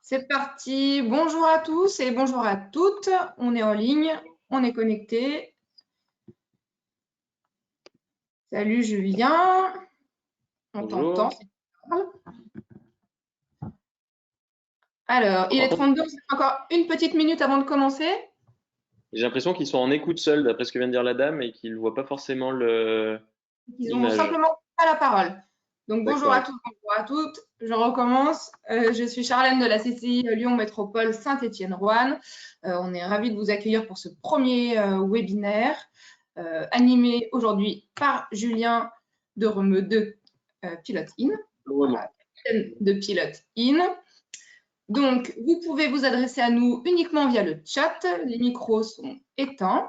C'est parti. Bonjour à tous et bonjour à toutes. On est en ligne, on est connecté. Salut Julien. On t'entend. Alors, il est 32, c'est encore une petite minute avant de commencer. J'ai l'impression qu'ils sont en écoute seuls, d'après ce que vient de dire la dame, et qu'ils ne voient pas forcément Ils n'ont l'image. simplement pas la parole. Donc, bonjour à tous, bonjour à toutes. Je recommence. Je suis Charlène de la CCI Lyon Métropole Saint-Étienne-Roanne. On est ravis de vous accueillir pour ce premier webinaire animé aujourd'hui par Julien de Remeux de Pilot In. Voilà, de Pilot In. Donc, vous pouvez vous adresser à nous uniquement via le chat. Les micros sont éteints.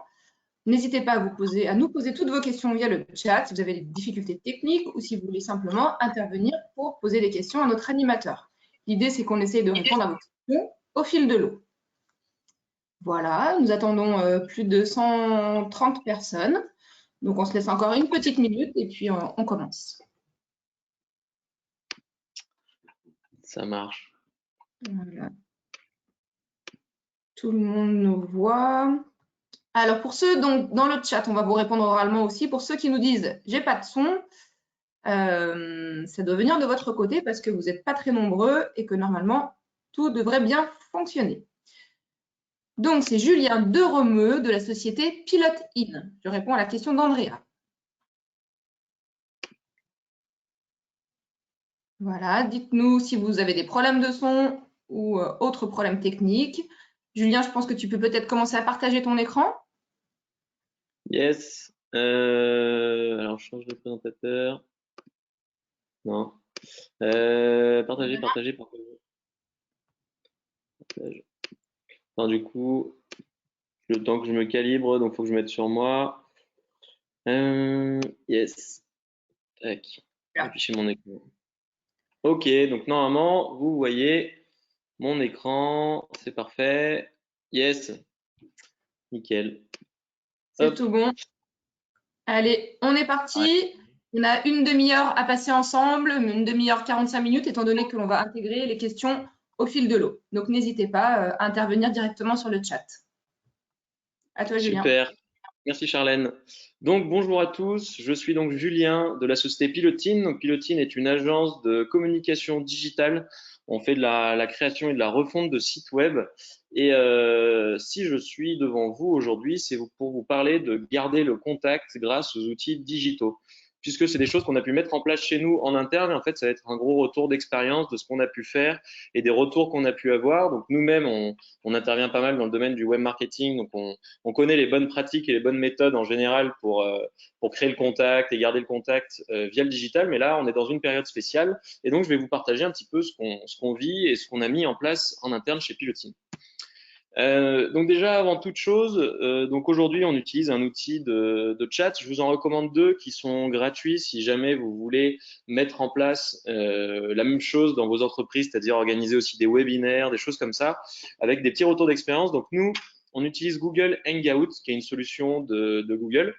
N'hésitez pas à nous poser toutes vos questions via le chat si vous avez des difficultés techniques ou si vous voulez simplement intervenir pour poser des questions à notre animateur. L'idée, c'est qu'on essaye de répondre à vos questions au fil de l'eau. Voilà, nous attendons plus de 130 personnes. Donc, on se laisse encore une petite minute et puis on commence. Ça marche. Voilà. Tout le monde nous voit. Alors, pour ceux donc, dans le chat, on va vous répondre oralement aussi. Pour ceux qui nous disent « j'ai pas de son », ça doit venir de votre côté parce que vous n'êtes pas très nombreux et que normalement, tout devrait bien fonctionner. Donc, c'est Julien de Remeux de la société Pilot In. Je réponds à la question d'Andrea. Voilà, dites-nous si vous avez des problèmes de son ou autres problèmes techniques. Julien, je pense que tu peux peut-être commencer à partager ton écran. Yes. Alors, je change de présentateur. Non. Partager. Enfin, du coup, le temps que je me calibre, donc il faut que je mette sur moi. Yes. Tac. Afficher mon écran. Ok, donc normalement, vous voyez mon écran. C'est parfait. Yes. Nickel. C'est tout bon. Allez, on est parti. Ouais. On a une demi-heure à passer ensemble, une demi-heure, 45 minutes, étant donné que l'on va intégrer les questions au fil de l'eau. Donc, n'hésitez pas à intervenir directement sur le chat. À toi, Julien. Super. Merci, Charlène. Donc, bonjour à tous. Je suis donc Julien de la société Pilot In. Donc, Pilot In est une agence de communication digitale. On fait de la création et de la refonte de sites web. Et si je suis devant vous aujourd'hui, c'est pour vous parler de garder le contact grâce aux outils digitaux. Puisque c'est des choses qu'on a pu mettre en place chez nous en interne. Et en fait, ça va être un gros retour d'expérience de ce qu'on a pu faire et des retours qu'on a pu avoir. Donc, nous-mêmes, on intervient pas mal dans le domaine du web marketing. Donc, on connaît les bonnes pratiques et les bonnes méthodes en général pour créer le contact et garder le contact via le digital. Mais là, on est dans une période spéciale. Et donc, je vais vous partager un petit peu ce qu'on vit et ce qu'on a mis en place en interne chez Pilot In. Donc déjà, avant toute chose, donc aujourd'hui, on utilise un outil de chat. Je vous en recommande deux qui sont gratuits si jamais vous voulez mettre en place la même chose dans vos entreprises, c'est-à-dire organiser aussi des webinaires, des choses comme ça, avec des petits retours d'expérience. Donc nous, on utilise Google Hangout, qui est une solution de Google,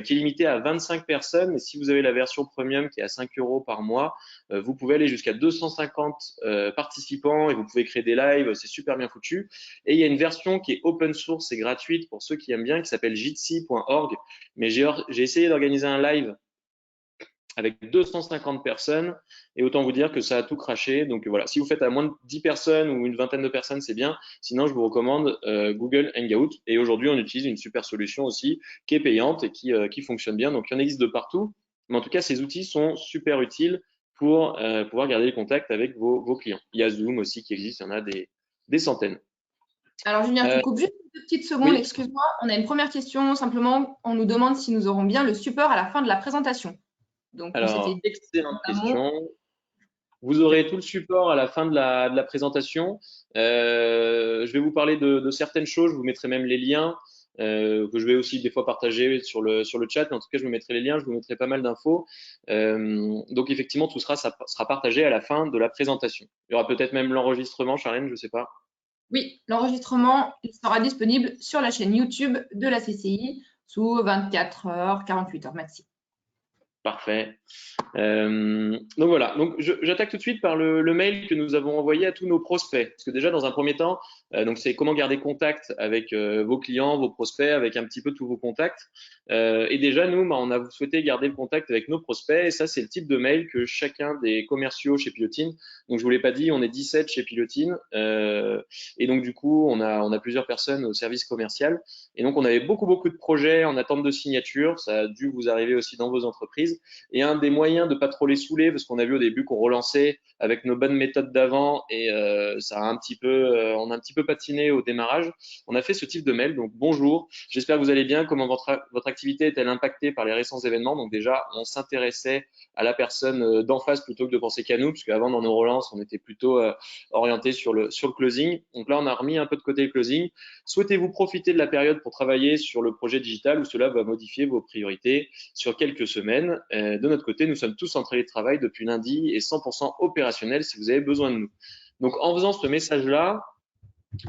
qui est limitée à 25 personnes. Mais si vous avez la version premium qui est à 5 € par mois, vous pouvez aller jusqu'à 250 participants et vous pouvez créer des lives. C'est super bien foutu. Et il y a une version qui est open source et gratuite pour ceux qui aiment bien, qui s'appelle jitsi.org. Mais j'ai essayé d'organiser un live avec 250 personnes et autant vous dire que ça a tout craché. Donc voilà, si vous faites à moins de 10 personnes ou une vingtaine de personnes, c'est bien. Sinon, je vous recommande Google Hangout. Et aujourd'hui, on utilise une super solution aussi qui est payante et qui fonctionne bien. Donc, il y en existe de partout. Mais en tout cas, ces outils sont super utiles pour pouvoir garder le contact avec vos clients. Il y a Zoom aussi qui existe, il y en a des centaines. Alors, Julien, je te coupe juste une petite seconde, oui. Excuse-moi. On a une première question. Simplement, on nous demande si nous aurons bien le support à la fin de la présentation. Donc, alors, excellente question. Vous aurez tout le support à la fin de la présentation. Je vais vous parler de certaines choses. Je vous mettrai même les liens que je vais aussi des fois partager sur le chat. Mais en tout cas, je vous mettrai les liens. Je vous mettrai pas mal d'infos. Donc, effectivement, tout ça sera partagé à la fin de la présentation. Il y aura peut-être même l'enregistrement, Charlène, je ne sais pas. Oui, l'enregistrement sera disponible sur la chaîne YouTube de la CCI sous 24 heures, 48 heures maxi. Parfait. Donc voilà, donc j'attaque tout de suite par le mail que nous avons envoyé à tous nos prospects. Parce que déjà, dans un premier temps, donc c'est comment garder contact avec vos clients, vos prospects, avec un petit peu tous vos contacts. Et déjà, nous, on a souhaité garder le contact avec nos prospects. Et ça, c'est le type de mail que chacun des commerciaux chez Pilotine. Donc, je vous l'ai pas dit, on est 17 chez Pilotine. Et donc, du coup, on a plusieurs personnes au service commercial. Et donc, on avait beaucoup de projets en attente de signature. Ça a dû vous arriver aussi dans vos entreprises. Et un des moyens de pas trop les saouler, parce qu'on a vu au début qu'on relançait avec nos bonnes méthodes d'avant et ça a on a un petit peu patiné au démarrage. On a fait ce type de mail. Donc bonjour, j'espère que vous allez bien. Comment votre activité est-elle impactée par les récents événements? Donc déjà, on s'intéressait à la personne d'en face plutôt que de penser qu'à nous, parce qu'avant dans nos relances, on était plutôt orienté sur le closing. Donc là, on a remis un peu de côté le closing. Souhaitez-vous profiter de la période pour travailler sur le projet digital ou cela va modifier vos priorités sur quelques semaines? De notre côté, nous sommes tous en télétravail depuis lundi et 100% opérationnels si vous avez besoin de nous. Donc, en faisant ce message-là,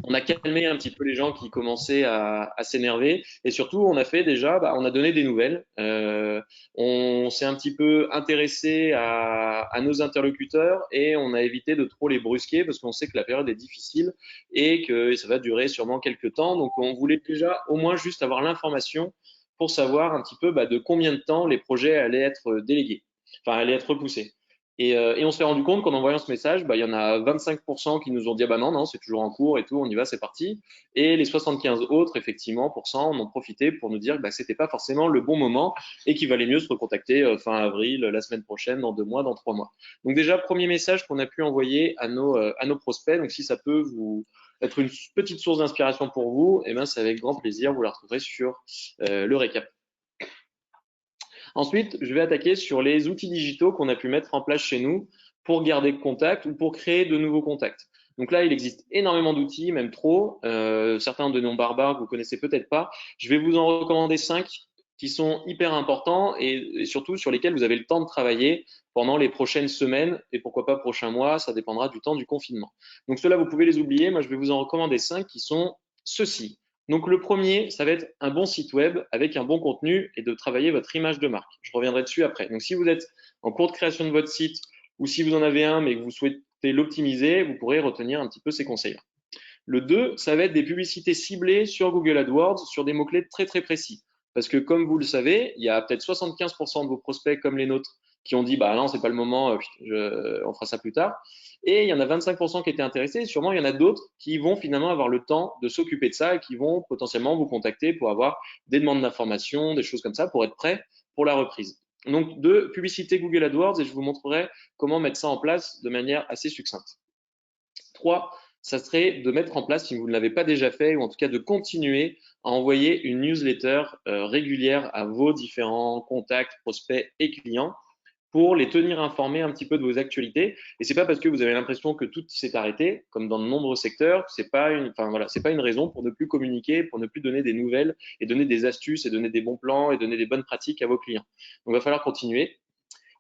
on a calmé un petit peu les gens qui commençaient à s'énerver et surtout on a fait déjà, on a donné des nouvelles. On s'est un petit peu intéressé à nos interlocuteurs et on a évité de trop les brusquer parce qu'on sait que la période est difficile et que ça va durer sûrement quelques temps. Donc on voulait déjà au moins juste avoir l'information pour savoir un petit peu de combien de temps les projets allaient être délégués, enfin allaient être repoussés. Et on s'est rendu compte qu'en envoyant ce message, il y en a 25% qui nous ont dit ah non, c'est toujours en cours et tout, on y va, c'est parti. Et les 75 autres, effectivement, en ont profité pour nous dire que c'était pas forcément le bon moment et qu'il valait mieux se recontacter fin avril, la semaine prochaine, dans 2 mois, dans 3 mois. Donc déjà, premier message qu'on a pu envoyer à nos prospects. Donc si ça peut vous être une petite source d'inspiration pour vous, c'est avec grand plaisir, vous la retrouverez sur le récap. Ensuite, je vais attaquer sur les outils digitaux qu'on a pu mettre en place chez nous pour garder contact ou pour créer de nouveaux contacts. Donc là, il existe énormément d'outils, même trop. Certains de noms barbares que vous connaissez peut-être pas. Je vais vous en recommander 5 qui sont hyper importants et surtout sur lesquels vous avez le temps de travailler pendant les prochaines semaines et pourquoi pas prochains mois, ça dépendra du temps du confinement. Donc ceux-là, vous pouvez les oublier. Moi, je vais vous en recommander 5 qui sont ceux-ci. Donc le premier, ça va être un bon site web avec un bon contenu et de travailler votre image de marque. Je reviendrai dessus après. Donc si vous êtes en cours de création de votre site ou si vous en avez un mais que vous souhaitez l'optimiser, vous pourrez retenir un petit peu ces conseils-là. Le 2, ça va être des publicités ciblées sur Google AdWords sur des mots-clés très précis. Parce que comme vous le savez, il y a peut-être 75% de vos prospects comme les nôtres qui ont dit non, c'est pas le moment, on fera ça plus tard. Et il y en a 25% qui étaient intéressés. Et sûrement, il y en a d'autres qui vont finalement avoir le temps de s'occuper de ça et qui vont potentiellement vous contacter pour avoir des demandes d'informations, des choses comme ça, pour être prêts pour la reprise. Donc, 2, publicité Google AdWords et je vous montrerai comment mettre ça en place de manière assez succincte. 3, ça serait de mettre en place, si vous ne l'avez pas déjà fait, ou en tout cas de continuer à envoyer une newsletter régulière à vos différents contacts, prospects et clients pour les tenir informés un petit peu de vos actualités. Et c'est pas parce que vous avez l'impression que tout s'est arrêté, comme dans de nombreux secteurs, c'est pas une raison pour ne plus communiquer, pour ne plus donner des nouvelles et donner des astuces et donner des bons plans et donner des bonnes pratiques à vos clients. Donc, il va falloir continuer.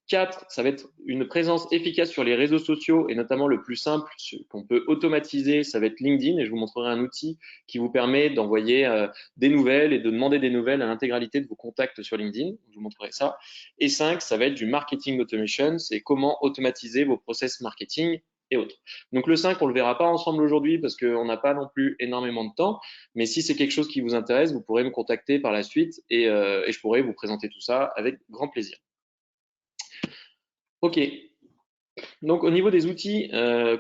4, ça va être une présence efficace sur les réseaux sociaux et notamment le plus simple qu'on peut automatiser, ça va être LinkedIn et je vous montrerai un outil qui vous permet d'envoyer des nouvelles et de demander des nouvelles à l'intégralité de vos contacts sur LinkedIn. Je vous montrerai ça. Et 5, ça va être du marketing automation, c'est comment automatiser vos process marketing et autres. Donc le 5, on le verra pas ensemble aujourd'hui parce qu'on n'a pas non plus énormément de temps, mais si c'est quelque chose qui vous intéresse, vous pourrez me contacter par la suite et je pourrai vous présenter tout ça avec grand plaisir. Ok, donc au niveau des outils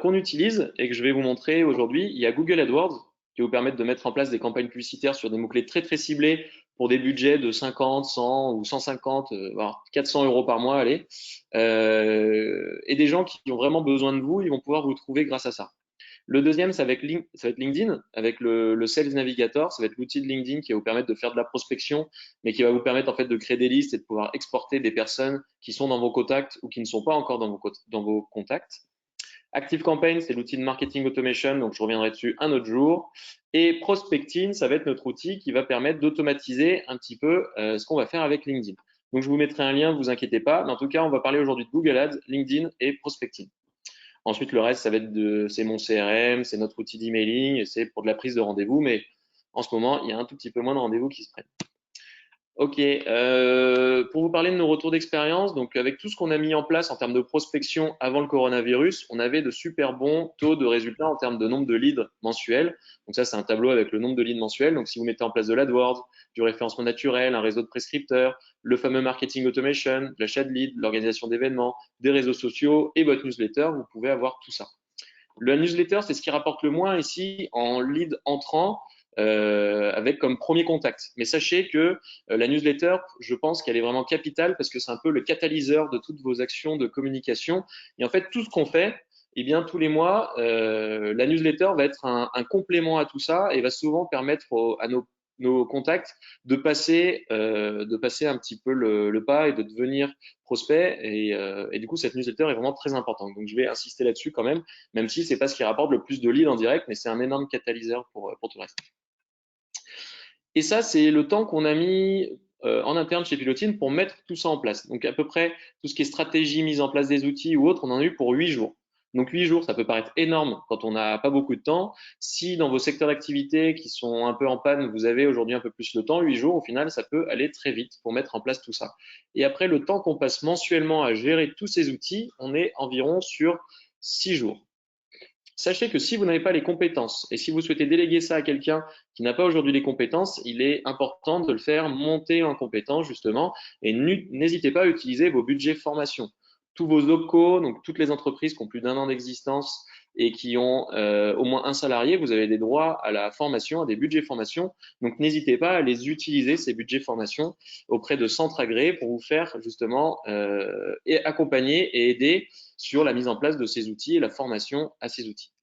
qu'on utilise et que je vais vous montrer aujourd'hui, il y a Google AdWords qui vous permettent de mettre en place des campagnes publicitaires sur des mots-clés très ciblés pour des budgets de 50, 100 ou 150, voire 400 euros par mois, allez. Et des gens qui ont vraiment besoin de vous, ils vont pouvoir vous trouver grâce à ça. Le deuxième, ça va être LinkedIn avec le Sales Navigator. Ça va être l'outil de LinkedIn qui va vous permettre de faire de la prospection, mais qui va vous permettre en fait de créer des listes et de pouvoir exporter des personnes qui sont dans vos contacts ou qui ne sont pas encore dans vos contacts. ActiveCampaign, c'est l'outil de marketing automation, donc je reviendrai dessus un autre jour. Et Prospecting, ça va être notre outil qui va permettre d'automatiser un petit peu ce qu'on va faire avec LinkedIn. Donc je vous mettrai un lien, ne vous inquiétez pas. Mais en tout cas, on va parler aujourd'hui de Google Ads, LinkedIn et Prospecting. Ensuite, le reste, ça va être c'est mon CRM, c'est notre outil d'emailing, c'est pour de la prise de rendez-vous, mais en ce moment, il y a un tout petit peu moins de rendez-vous qui se prennent. Ok, pour vous parler de nos retours d'expérience, donc avec tout ce qu'on a mis en place en termes de prospection avant le coronavirus, on avait de super bons taux de résultats en termes de nombre de leads mensuels. Donc ça, c'est un tableau avec le nombre de leads mensuels. Donc si vous mettez en place de l'AdWords, du référencement naturel, un réseau de prescripteurs, le fameux marketing automation, l'achat de leads, l'organisation d'événements, des réseaux sociaux et votre newsletter, vous pouvez avoir tout ça. Le newsletter, c'est ce qui rapporte le moins ici en lead entrant, avec comme premier contact. Mais sachez que la newsletter, je pense qu'elle est vraiment capitale parce que c'est un peu le catalyseur de toutes vos actions de communication. Et en fait, tout ce qu'on fait, eh bien, tous les mois, la newsletter va être un complément à tout ça et va souvent permettre à nos contacts de passer un petit peu le pas et de devenir prospect. Et du coup, cette newsletter est vraiment très importante. Donc, je vais insister là-dessus quand même si c'est pas ce qui rapporte le plus de leads en direct, mais c'est un énorme catalyseur pour tout le reste. Et ça, c'est le temps qu'on a mis en interne chez Pilotine pour mettre tout ça en place. Donc à peu près tout ce qui est stratégie, mise en place des outils ou autre, on en a eu pour 8 jours. Donc 8 jours, ça peut paraître énorme quand on n'a pas beaucoup de temps. Si dans vos secteurs d'activité qui sont un peu en panne, vous avez aujourd'hui un peu plus le temps, 8 jours, au final, ça peut aller très vite pour mettre en place tout ça. Et après, le temps qu'on passe mensuellement à gérer tous ces outils, on est environ sur 6 jours. Sachez que si vous n'avez pas les compétences et si vous souhaitez déléguer ça à quelqu'un qui n'a pas aujourd'hui les compétences, il est important de le faire monter en compétences justement et n'hésitez pas à utiliser vos budgets formation. Tous vos OPCO, donc toutes les entreprises qui ont plus d'1 an d'existence et qui ont au moins un salarié, vous avez des droits à la formation, à des budgets formation. Donc n'hésitez pas à les utiliser, ces budgets formation, auprès de centres agréés pour vous faire justement et accompagner et aider sur la mise en place de ces outils et la formation à ces outils.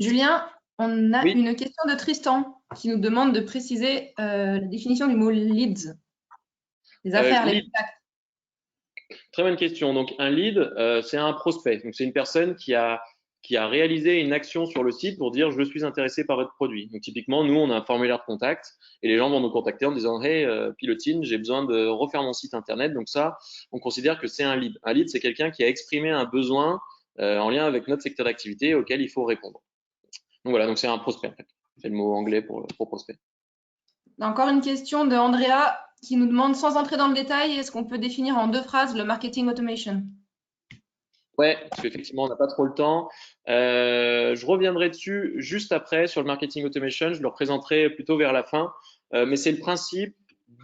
Julien, on a Oui, une question de Tristan qui nous demande de préciser la définition du mot leads, les affaires, les lead, contacts. très bonne question. Donc un lead, c'est un prospect. Donc c'est une personne qui a réalisé une action sur le site pour dire je suis intéressé par votre produit. Donc typiquement, nous, on a un formulaire de contact et les gens vont nous contacter en disant hey, Pilotine, j'ai besoin de refaire mon site internet. Donc ça, on considère que c'est un lead. Un lead, c'est quelqu'un qui a exprimé un besoin en lien avec notre secteur d'activité auquel il faut répondre. Donc voilà, donc c'est un prospect en fait. C'est le mot anglais pour prospect. Encore une question de Andrea qui nous demande, sans entrer dans le détail, est-ce qu'on peut définir en 2 phrases le marketing automation? Ouais, parce qu'effectivement, on n'a pas trop le temps. Je reviendrai dessus juste après sur le marketing automation. Je le représenterai plutôt vers la fin. Mais c'est le principe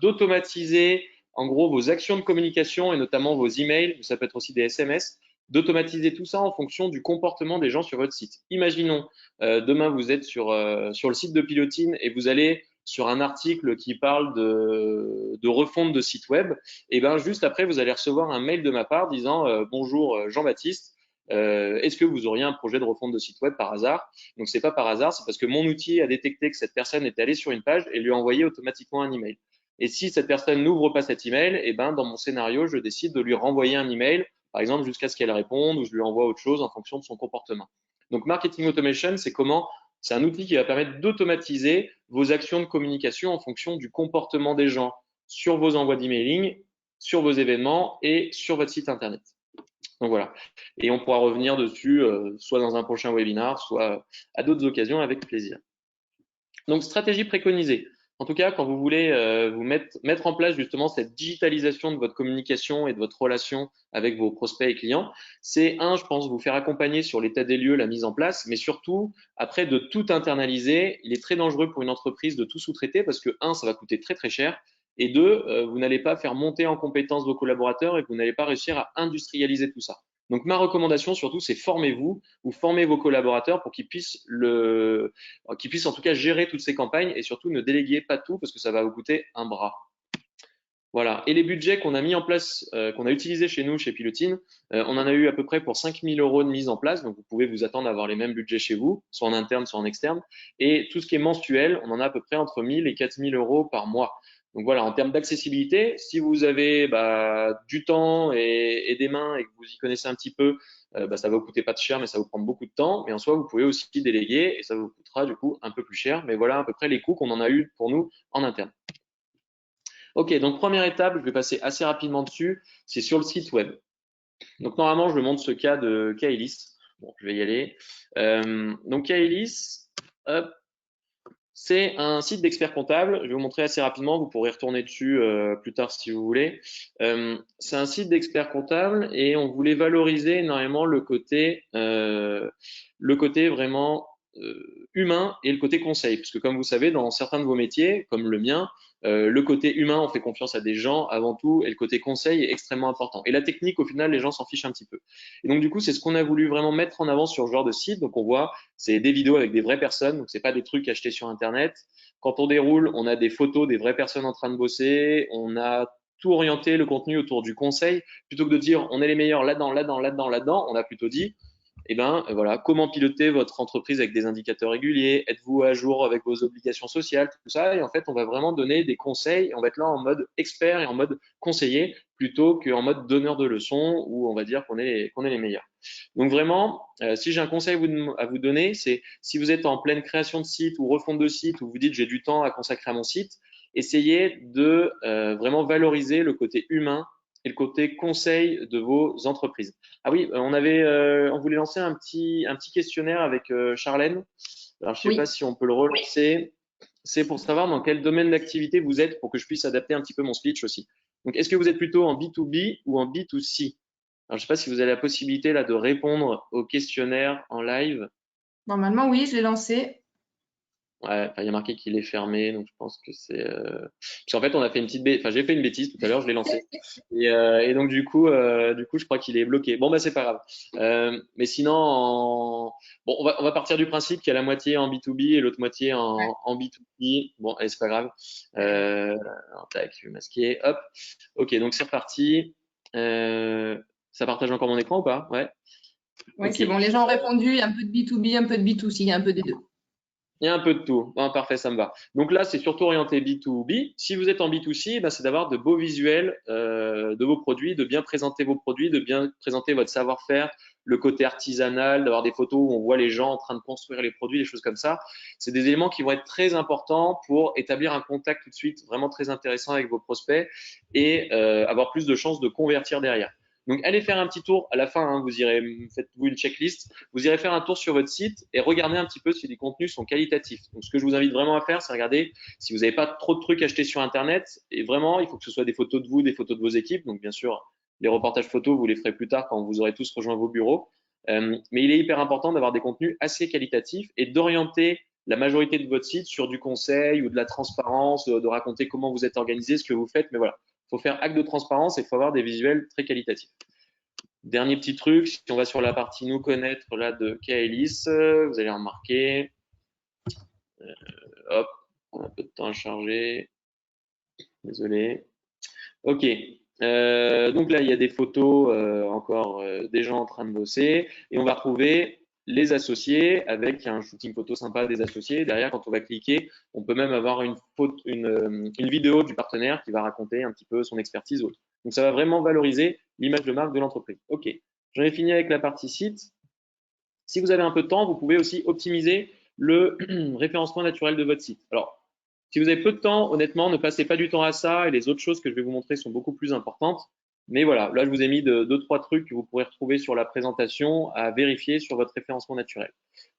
d'automatiser, en gros, vos actions de communication et notamment vos emails, ça peut être aussi des SMS, d'automatiser tout ça en fonction du comportement des gens sur votre site. Imaginons, demain, vous êtes sur le site de Pilotine et vous allez sur un article qui parle de refonte de site web. Et ben juste après, vous allez recevoir un mail de ma part disant bonjour Jean-Baptiste, est-ce que vous auriez un projet de refonte de site web par hasard? Donc c'est pas par hasard, c'est parce que mon outil a détecté que cette personne était allée sur une page et lui a envoyé automatiquement un email. Et si cette personne n'ouvre pas cet email, et ben dans mon scénario, je décide de lui renvoyer un email, par exemple jusqu'à ce qu'elle réponde ou je lui envoie autre chose en fonction de son comportement. Donc marketing automation, c'est un outil qui va permettre d'automatiser vos actions de communication en fonction du comportement des gens sur vos envois d'emailing, sur vos événements et sur votre site internet. Donc voilà. Et on pourra revenir dessus soit dans un prochain webinar, soit à d'autres occasions avec plaisir. Donc stratégie préconisée. En tout cas, quand vous voulez vous mettre en place justement cette digitalisation de votre communication et de votre relation avec vos prospects et clients, c'est je pense, vous faire accompagner sur l'état des lieux, la mise en place, mais surtout, après de tout internaliser, il est très dangereux pour une entreprise de tout sous-traiter parce que ça va coûter très très cher et deux, vous n'allez pas faire monter en compétence vos collaborateurs et vous n'allez pas réussir à industrialiser tout ça. Donc ma recommandation surtout, c'est formez-vous ou formez vos collaborateurs pour qu'ils puissent en tout cas gérer toutes ces campagnes et surtout ne déléguez pas tout parce que ça va vous coûter un bras. Voilà. Et les budgets qu'on a mis en place, qu'on a utilisés chez nous, chez Pilotine, on en a eu à peu près pour 5 000 € de mise en place. Donc, vous pouvez vous attendre à avoir les mêmes budgets chez vous, soit en interne, soit en externe. Et tout ce qui est mensuel, on en a à peu près entre 1 000 et 4 000 € par mois. Donc voilà, en termes d'accessibilité, si vous avez du temps et des mains et que vous y connaissez un petit peu, ça va vous coûter pas de cher, mais ça va vous prendre beaucoup de temps. Mais en soi, vous pouvez aussi déléguer et ça vous coûtera du coup un peu plus cher. Mais voilà à peu près les coûts qu'on en a eu pour nous en interne. Ok, donc première étape, je vais passer assez rapidement dessus, c'est sur le site web. Donc normalement, je montre ce cas de Kailis. Bon, je vais y aller. Donc Kailis, hop, C'est un site d'expert comptable. Je vais vous montrer assez rapidement. Vous pourrez retourner dessus plus tard si vous voulez. C'est un site d'expert comptable et on voulait valoriser énormément le côté vraiment humain et le côté conseil. Parce que comme vous savez, dans certains de vos métiers, comme le mien, le côté humain, on fait confiance à des gens avant tout, et le côté conseil est extrêmement important. Et la technique, au final, les gens s'en fichent un petit peu. Et donc, du coup, c'est ce qu'on a voulu vraiment mettre en avant sur ce genre de site. Donc, on voit, c'est des vidéos avec des vraies personnes, donc c'est pas des trucs achetés sur Internet. Quand on déroule, on a des photos des vraies personnes en train de bosser, on a tout orienté le contenu autour du conseil, plutôt que de dire on est les meilleurs là-dedans, là-dedans, là-dedans, là-dedans, on a plutôt dit eh ben voilà, comment piloter votre entreprise avec des indicateurs réguliers, êtes-vous à jour avec vos obligations sociales, tout ça. Et en fait, on va vraiment donner des conseils. On va être là en mode expert et en mode conseiller plutôt qu'en mode donneur de leçons où on va dire qu'on est les meilleurs. Donc vraiment, si j'ai un conseil à vous donner, c'est si vous êtes en pleine création de site ou refonte de site ou vous dites j'ai du temps à consacrer à mon site, essayez de vraiment valoriser le côté humain et le côté conseil de vos entreprises. Ah oui, on voulait lancer un petit questionnaire avec Charlène. Alors, je sais pas Oui. si on peut le relancer. C'est pour savoir dans quel domaine d'activité vous êtes pour que je puisse adapter un petit peu mon speech aussi. Donc, est-ce que vous êtes plutôt en B2B ou en B2C? Alors, je sais pas si vous avez la possibilité là de répondre au questionnaire en live. Normalement, oui, je l'ai lancé. Ouais, enfin, il y a marqué qu'il est fermé, donc je pense que c'est. Parce qu'en fait, on a fait une petite enfin, j'ai fait une bêtise tout à l'heure, je l'ai lancé. Et donc du coup, je crois qu'il est bloqué. Bon, bah c'est pas grave. Mais sinon, bon, on va partir du principe qu'il y a la moitié en B2B et l'autre moitié en B2C. Bon, allez, c'est pas grave. Alors, tac, je vais masquer. Hop. Ok, donc c'est reparti. Ça partage encore mon écran ou pas? Ouais. Oui, Ok. c'est bon. Les gens ont répondu. Il y a un peu de B2B, un peu de B2C, il y a un peu des deux. Il y a un peu de tout. Bon, parfait, ça me va. Donc là, c'est surtout orienté B2B. Si vous êtes en B2C, ben, c'est d'avoir de beaux visuels de vos produits, de bien présenter vos produits, de bien présenter votre savoir-faire, le côté artisanal, d'avoir des photos où on voit les gens en train de construire les produits, des choses comme ça. C'est des éléments qui vont être très importants pour établir un contact tout de suite vraiment très intéressant avec vos prospects et avoir plus de chances de convertir derrière. Donc, allez faire un petit tour à la fin. Hein, faites-vous une checklist. Vous irez faire un tour sur votre site et regardez un petit peu si les contenus sont qualitatifs. Donc, ce que je vous invite vraiment à faire, c'est regarder si vous n'avez pas trop de trucs achetés sur Internet. Et vraiment, il faut que ce soit des photos de vous, des photos de vos équipes. Donc, bien sûr, les reportages photos, vous les ferez plus tard quand vous aurez tous rejoint vos bureaux. Mais il est hyper important d'avoir des contenus assez qualitatifs et d'orienter la majorité de votre site sur du conseil ou de la transparence, de raconter comment vous êtes organisé, ce que vous faites. Mais voilà, il faut faire acte de transparence et il faut avoir des visuels très qualitatifs. Dernier petit truc, si on va sur la partie nous connaître là de Kaelis, vous allez remarquer, hop, on a un peu de temps à charger, désolé. Ok, donc là il y a des photos encore des gens en train de bosser et on va retrouver les associés avec un shooting photo sympa des associés. Derrière, quand on va cliquer, on peut même avoir une vidéo du partenaire qui va raconter un petit peu son expertise ou autre. Donc ça va vraiment valoriser l'image de marque de l'entreprise. Ok, j'en ai fini avec la partie site. Si vous avez un peu de temps, vous pouvez aussi optimiser le référencement naturel de votre site. Alors, si vous avez peu de temps, honnêtement, ne passez pas du temps à ça et les autres choses que je vais vous montrer sont beaucoup plus importantes. Mais voilà, là, je vous ai mis deux, trois trucs que vous pourrez retrouver sur la présentation à vérifier sur votre référencement naturel.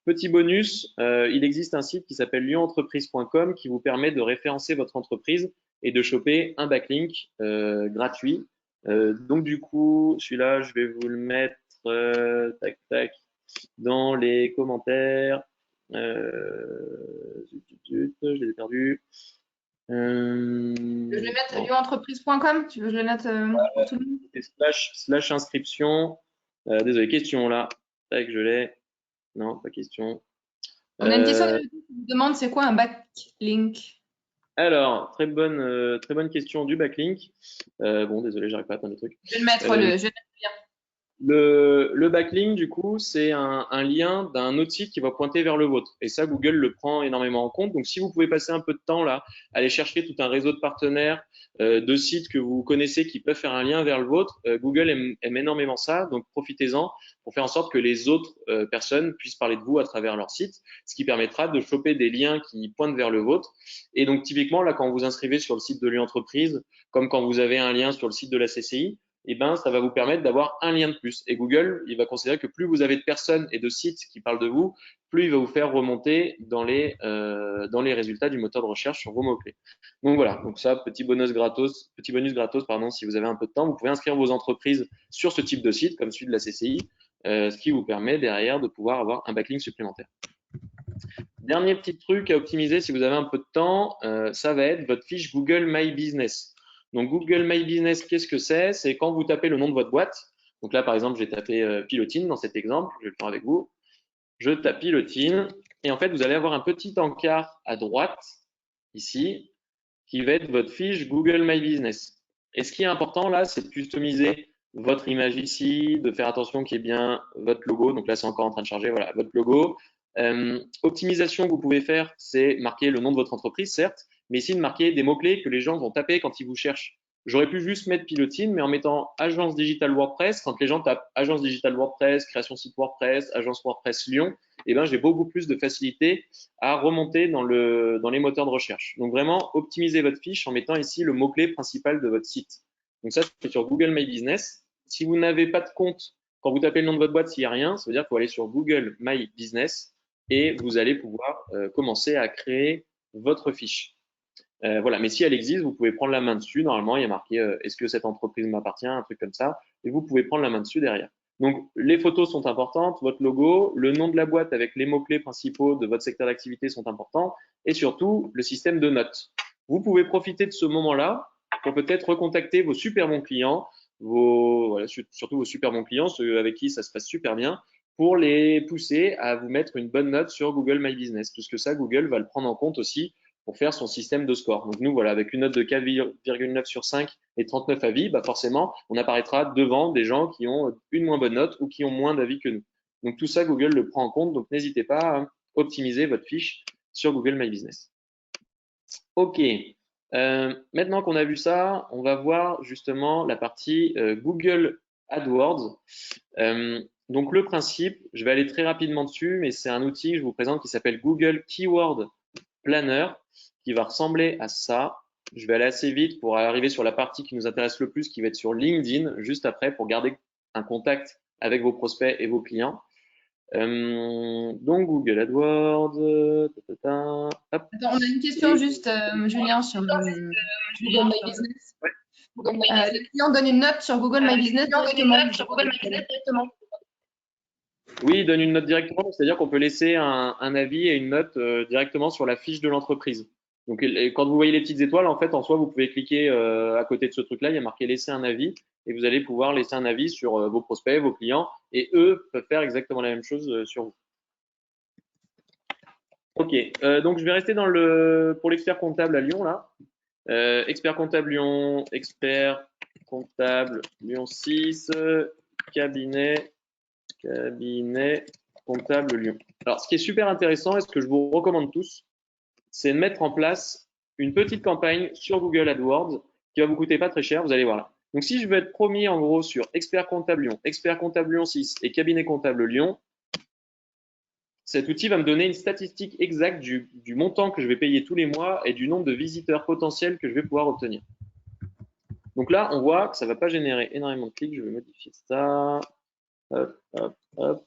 Petit bonus, il existe un site qui s'appelle lionentreprise.com qui vous permet de référencer votre entreprise et de choper un backlink gratuit. Donc, du coup, celui-là, je vais vous le mettre tac, tac, dans les commentaires. Je les ai perdus. Je vais mettre lionentreprise.com. Tu veux que je le note pour tout le monde? Slash inscription. Désolé, question là. Tac, je l'ai. Non, pas question. On a une question qui nous demande c'est quoi un backlink? Alors, très bonne question du backlink. Bon, désolé, j'arrive pas à atteindre le truc. Je vais le mettre, je vais le lien. Le backlink, du coup, c'est un lien d'un autre site qui va pointer vers le vôtre. Et ça, Google le prend énormément en compte. Donc, si vous pouvez passer un peu de temps là, aller chercher tout un réseau de partenaires, de sites que vous connaissez qui peuvent faire un lien vers le vôtre, Google aime énormément ça. Donc, profitez-en pour faire en sorte que les autres personnes puissent parler de vous à travers leur site, ce qui permettra de choper des liens qui pointent vers le vôtre. Et donc, typiquement, là, quand vous inscrivez sur le site de l'entreprise, comme quand vous avez un lien sur le site de la CCI, ça va vous permettre d'avoir un lien de plus. Et Google, il va considérer que plus vous avez de personnes et de sites qui parlent de vous, plus il va vous faire remonter dans les résultats du moteur de recherche sur vos mots-clés. Donc voilà, donc ça, petit bonus gratos, pardon, si vous avez un peu de temps, vous pouvez inscrire vos entreprises sur ce type de site, comme celui de la CCI, ce qui vous permet derrière de pouvoir avoir un backlink supplémentaire. Dernier petit truc à optimiser si vous avez un peu de temps, ça va être votre fiche Google My Business. Donc Google My Business, qu'est-ce que c'est? C'est quand vous tapez le nom de votre boîte. Donc là, par exemple, j'ai tapé Pilotine dans cet exemple, je vais le faire avec vous. Je tape Pilotine et en fait, vous allez avoir un petit encart à droite, ici, qui va être votre fiche Google My Business. Et ce qui est important là, c'est de customiser votre image ici, de faire attention qu'il y ait bien votre logo. Donc là, c'est encore en train de charger, voilà, votre logo. Optimisation que vous pouvez faire, c'est marquer le nom de votre entreprise, certes, mais ici de marquer des mots-clés que les gens vont taper quand ils vous cherchent. J'aurais pu juste mettre Pilotine, mais en mettant agence digitale WordPress, quand les gens tapent agence digitale WordPress, création site WordPress, agence WordPress Lyon, j'ai beaucoup plus de facilité à remonter dans les moteurs de recherche. Donc vraiment, optimisez votre fiche en mettant ici le mot-clé principal de votre site. Donc ça, c'est sur Google My Business. Si vous n'avez pas de compte, quand vous tapez le nom de votre boîte, s'il n'y a rien, ça veut dire qu'il faut aller sur Google My Business et vous allez pouvoir commencer à créer votre fiche. Voilà, mais si elle existe, vous pouvez prendre la main dessus. Normalement, il y a marqué est-ce que cette entreprise m'appartient, un truc comme ça, et vous pouvez prendre la main dessus derrière. Donc, les photos sont importantes, votre logo, le nom de la boîte avec les mots-clés principaux de votre secteur d'activité sont importants, et surtout, le système de notes. Vous pouvez profiter de ce moment-là pour peut-être recontacter vos super bons clients, surtout vos super bons clients, ceux avec qui ça se passe super bien, pour les pousser à vous mettre une bonne note sur Google My Business, puisque ça, Google va le prendre en compte aussi pour faire son système de score. Donc nous, voilà, avec une note de 4,9 sur 5 et 39 avis, forcément, on apparaîtra devant des gens qui ont une moins bonne note ou qui ont moins d'avis que nous. Donc tout ça, Google le prend en compte, donc n'hésitez pas à optimiser votre fiche sur Google My Business. Ok, maintenant qu'on a vu ça, on va voir justement la partie Google AdWords. Donc le principe, je vais aller très rapidement dessus, mais c'est un outil que je vous présente qui s'appelle Google Keyword Planner, qui va ressembler à ça. Je vais aller assez vite pour arriver sur la partie qui nous intéresse le plus, qui va être sur LinkedIn, juste après, pour garder un contact avec vos prospects et vos clients. Donc Google AdWords. Attends, on a une question juste, Julien, sur Google My Business. Les clients donnent une note sur Google My Business directement. Oui, il donne une note directement, c'est-à-dire qu'on peut laisser un avis et une note directement sur la fiche de l'entreprise. Donc, quand vous voyez les petites étoiles, en fait, en soi, vous pouvez cliquer à côté de ce truc-là, il y a marqué laisser un avis et vous allez pouvoir laisser un avis sur vos prospects, vos clients et eux peuvent faire exactement la même chose sur vous. Ok, donc je vais rester pour l'expert comptable à Lyon là. Expert comptable Lyon 6, cabinet comptable Lyon. Alors, ce qui est super intéressant et ce que je vous recommande tous, c'est de mettre en place une petite campagne sur Google AdWords qui va vous coûter pas très cher, vous allez voir là. Donc, si je veux être premier en gros sur expert comptable Lyon 6 et cabinet comptable Lyon, cet outil va me donner une statistique exacte du montant que je vais payer tous les mois et du nombre de visiteurs potentiels que je vais pouvoir obtenir. Donc là, on voit que ça ne va pas générer énormément de clics. Je vais modifier ça. Hop, hop, hop.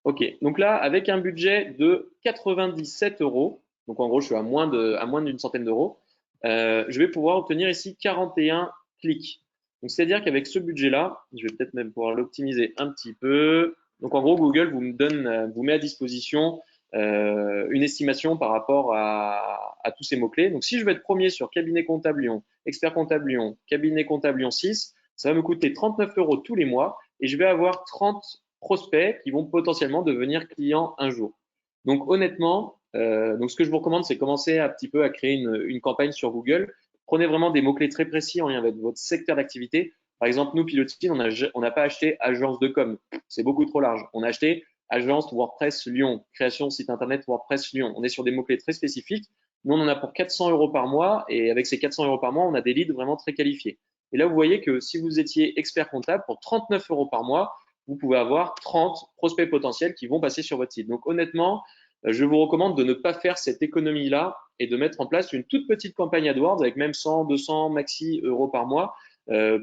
Ok, donc là, avec un budget de 97 euros, donc en gros, je suis à moins d'une centaine d'euros, je vais pouvoir obtenir ici 41 clics. Donc, c'est-à-dire qu'avec ce budget-là, je vais peut-être même pouvoir l'optimiser un petit peu. Donc, en gros, Google vous met à disposition une estimation par rapport à tous ces mots-clés. Donc, si je veux être premier sur cabinet comptable Lyon, expert comptable Lyon, cabinet comptable Lyon 6, ça va me coûter 39 euros tous les mois et je vais avoir 30 prospects qui vont potentiellement devenir clients un jour. Donc, honnêtement, ce que je vous recommande, c'est commencer un petit peu à créer une campagne sur Google. Prenez vraiment des mots-clés très précis en lien avec votre secteur d'activité. Par exemple, nous, Pilotine, on n'a pas acheté agence de com. C'est beaucoup trop large. On a acheté agence WordPress Lyon, création site internet WordPress Lyon. On est sur des mots-clés très spécifiques. Nous, on en a pour 400 euros par mois et avec ces 400 euros par mois, on a des leads vraiment très qualifiés. Et là, vous voyez que si vous étiez expert comptable, pour 39 euros par mois, vous pouvez avoir 30 prospects potentiels qui vont passer sur votre site. Donc, honnêtement, je vous recommande de ne pas faire cette économie-là et de mettre en place une toute petite campagne AdWords avec même 100, 200 maxi euros par mois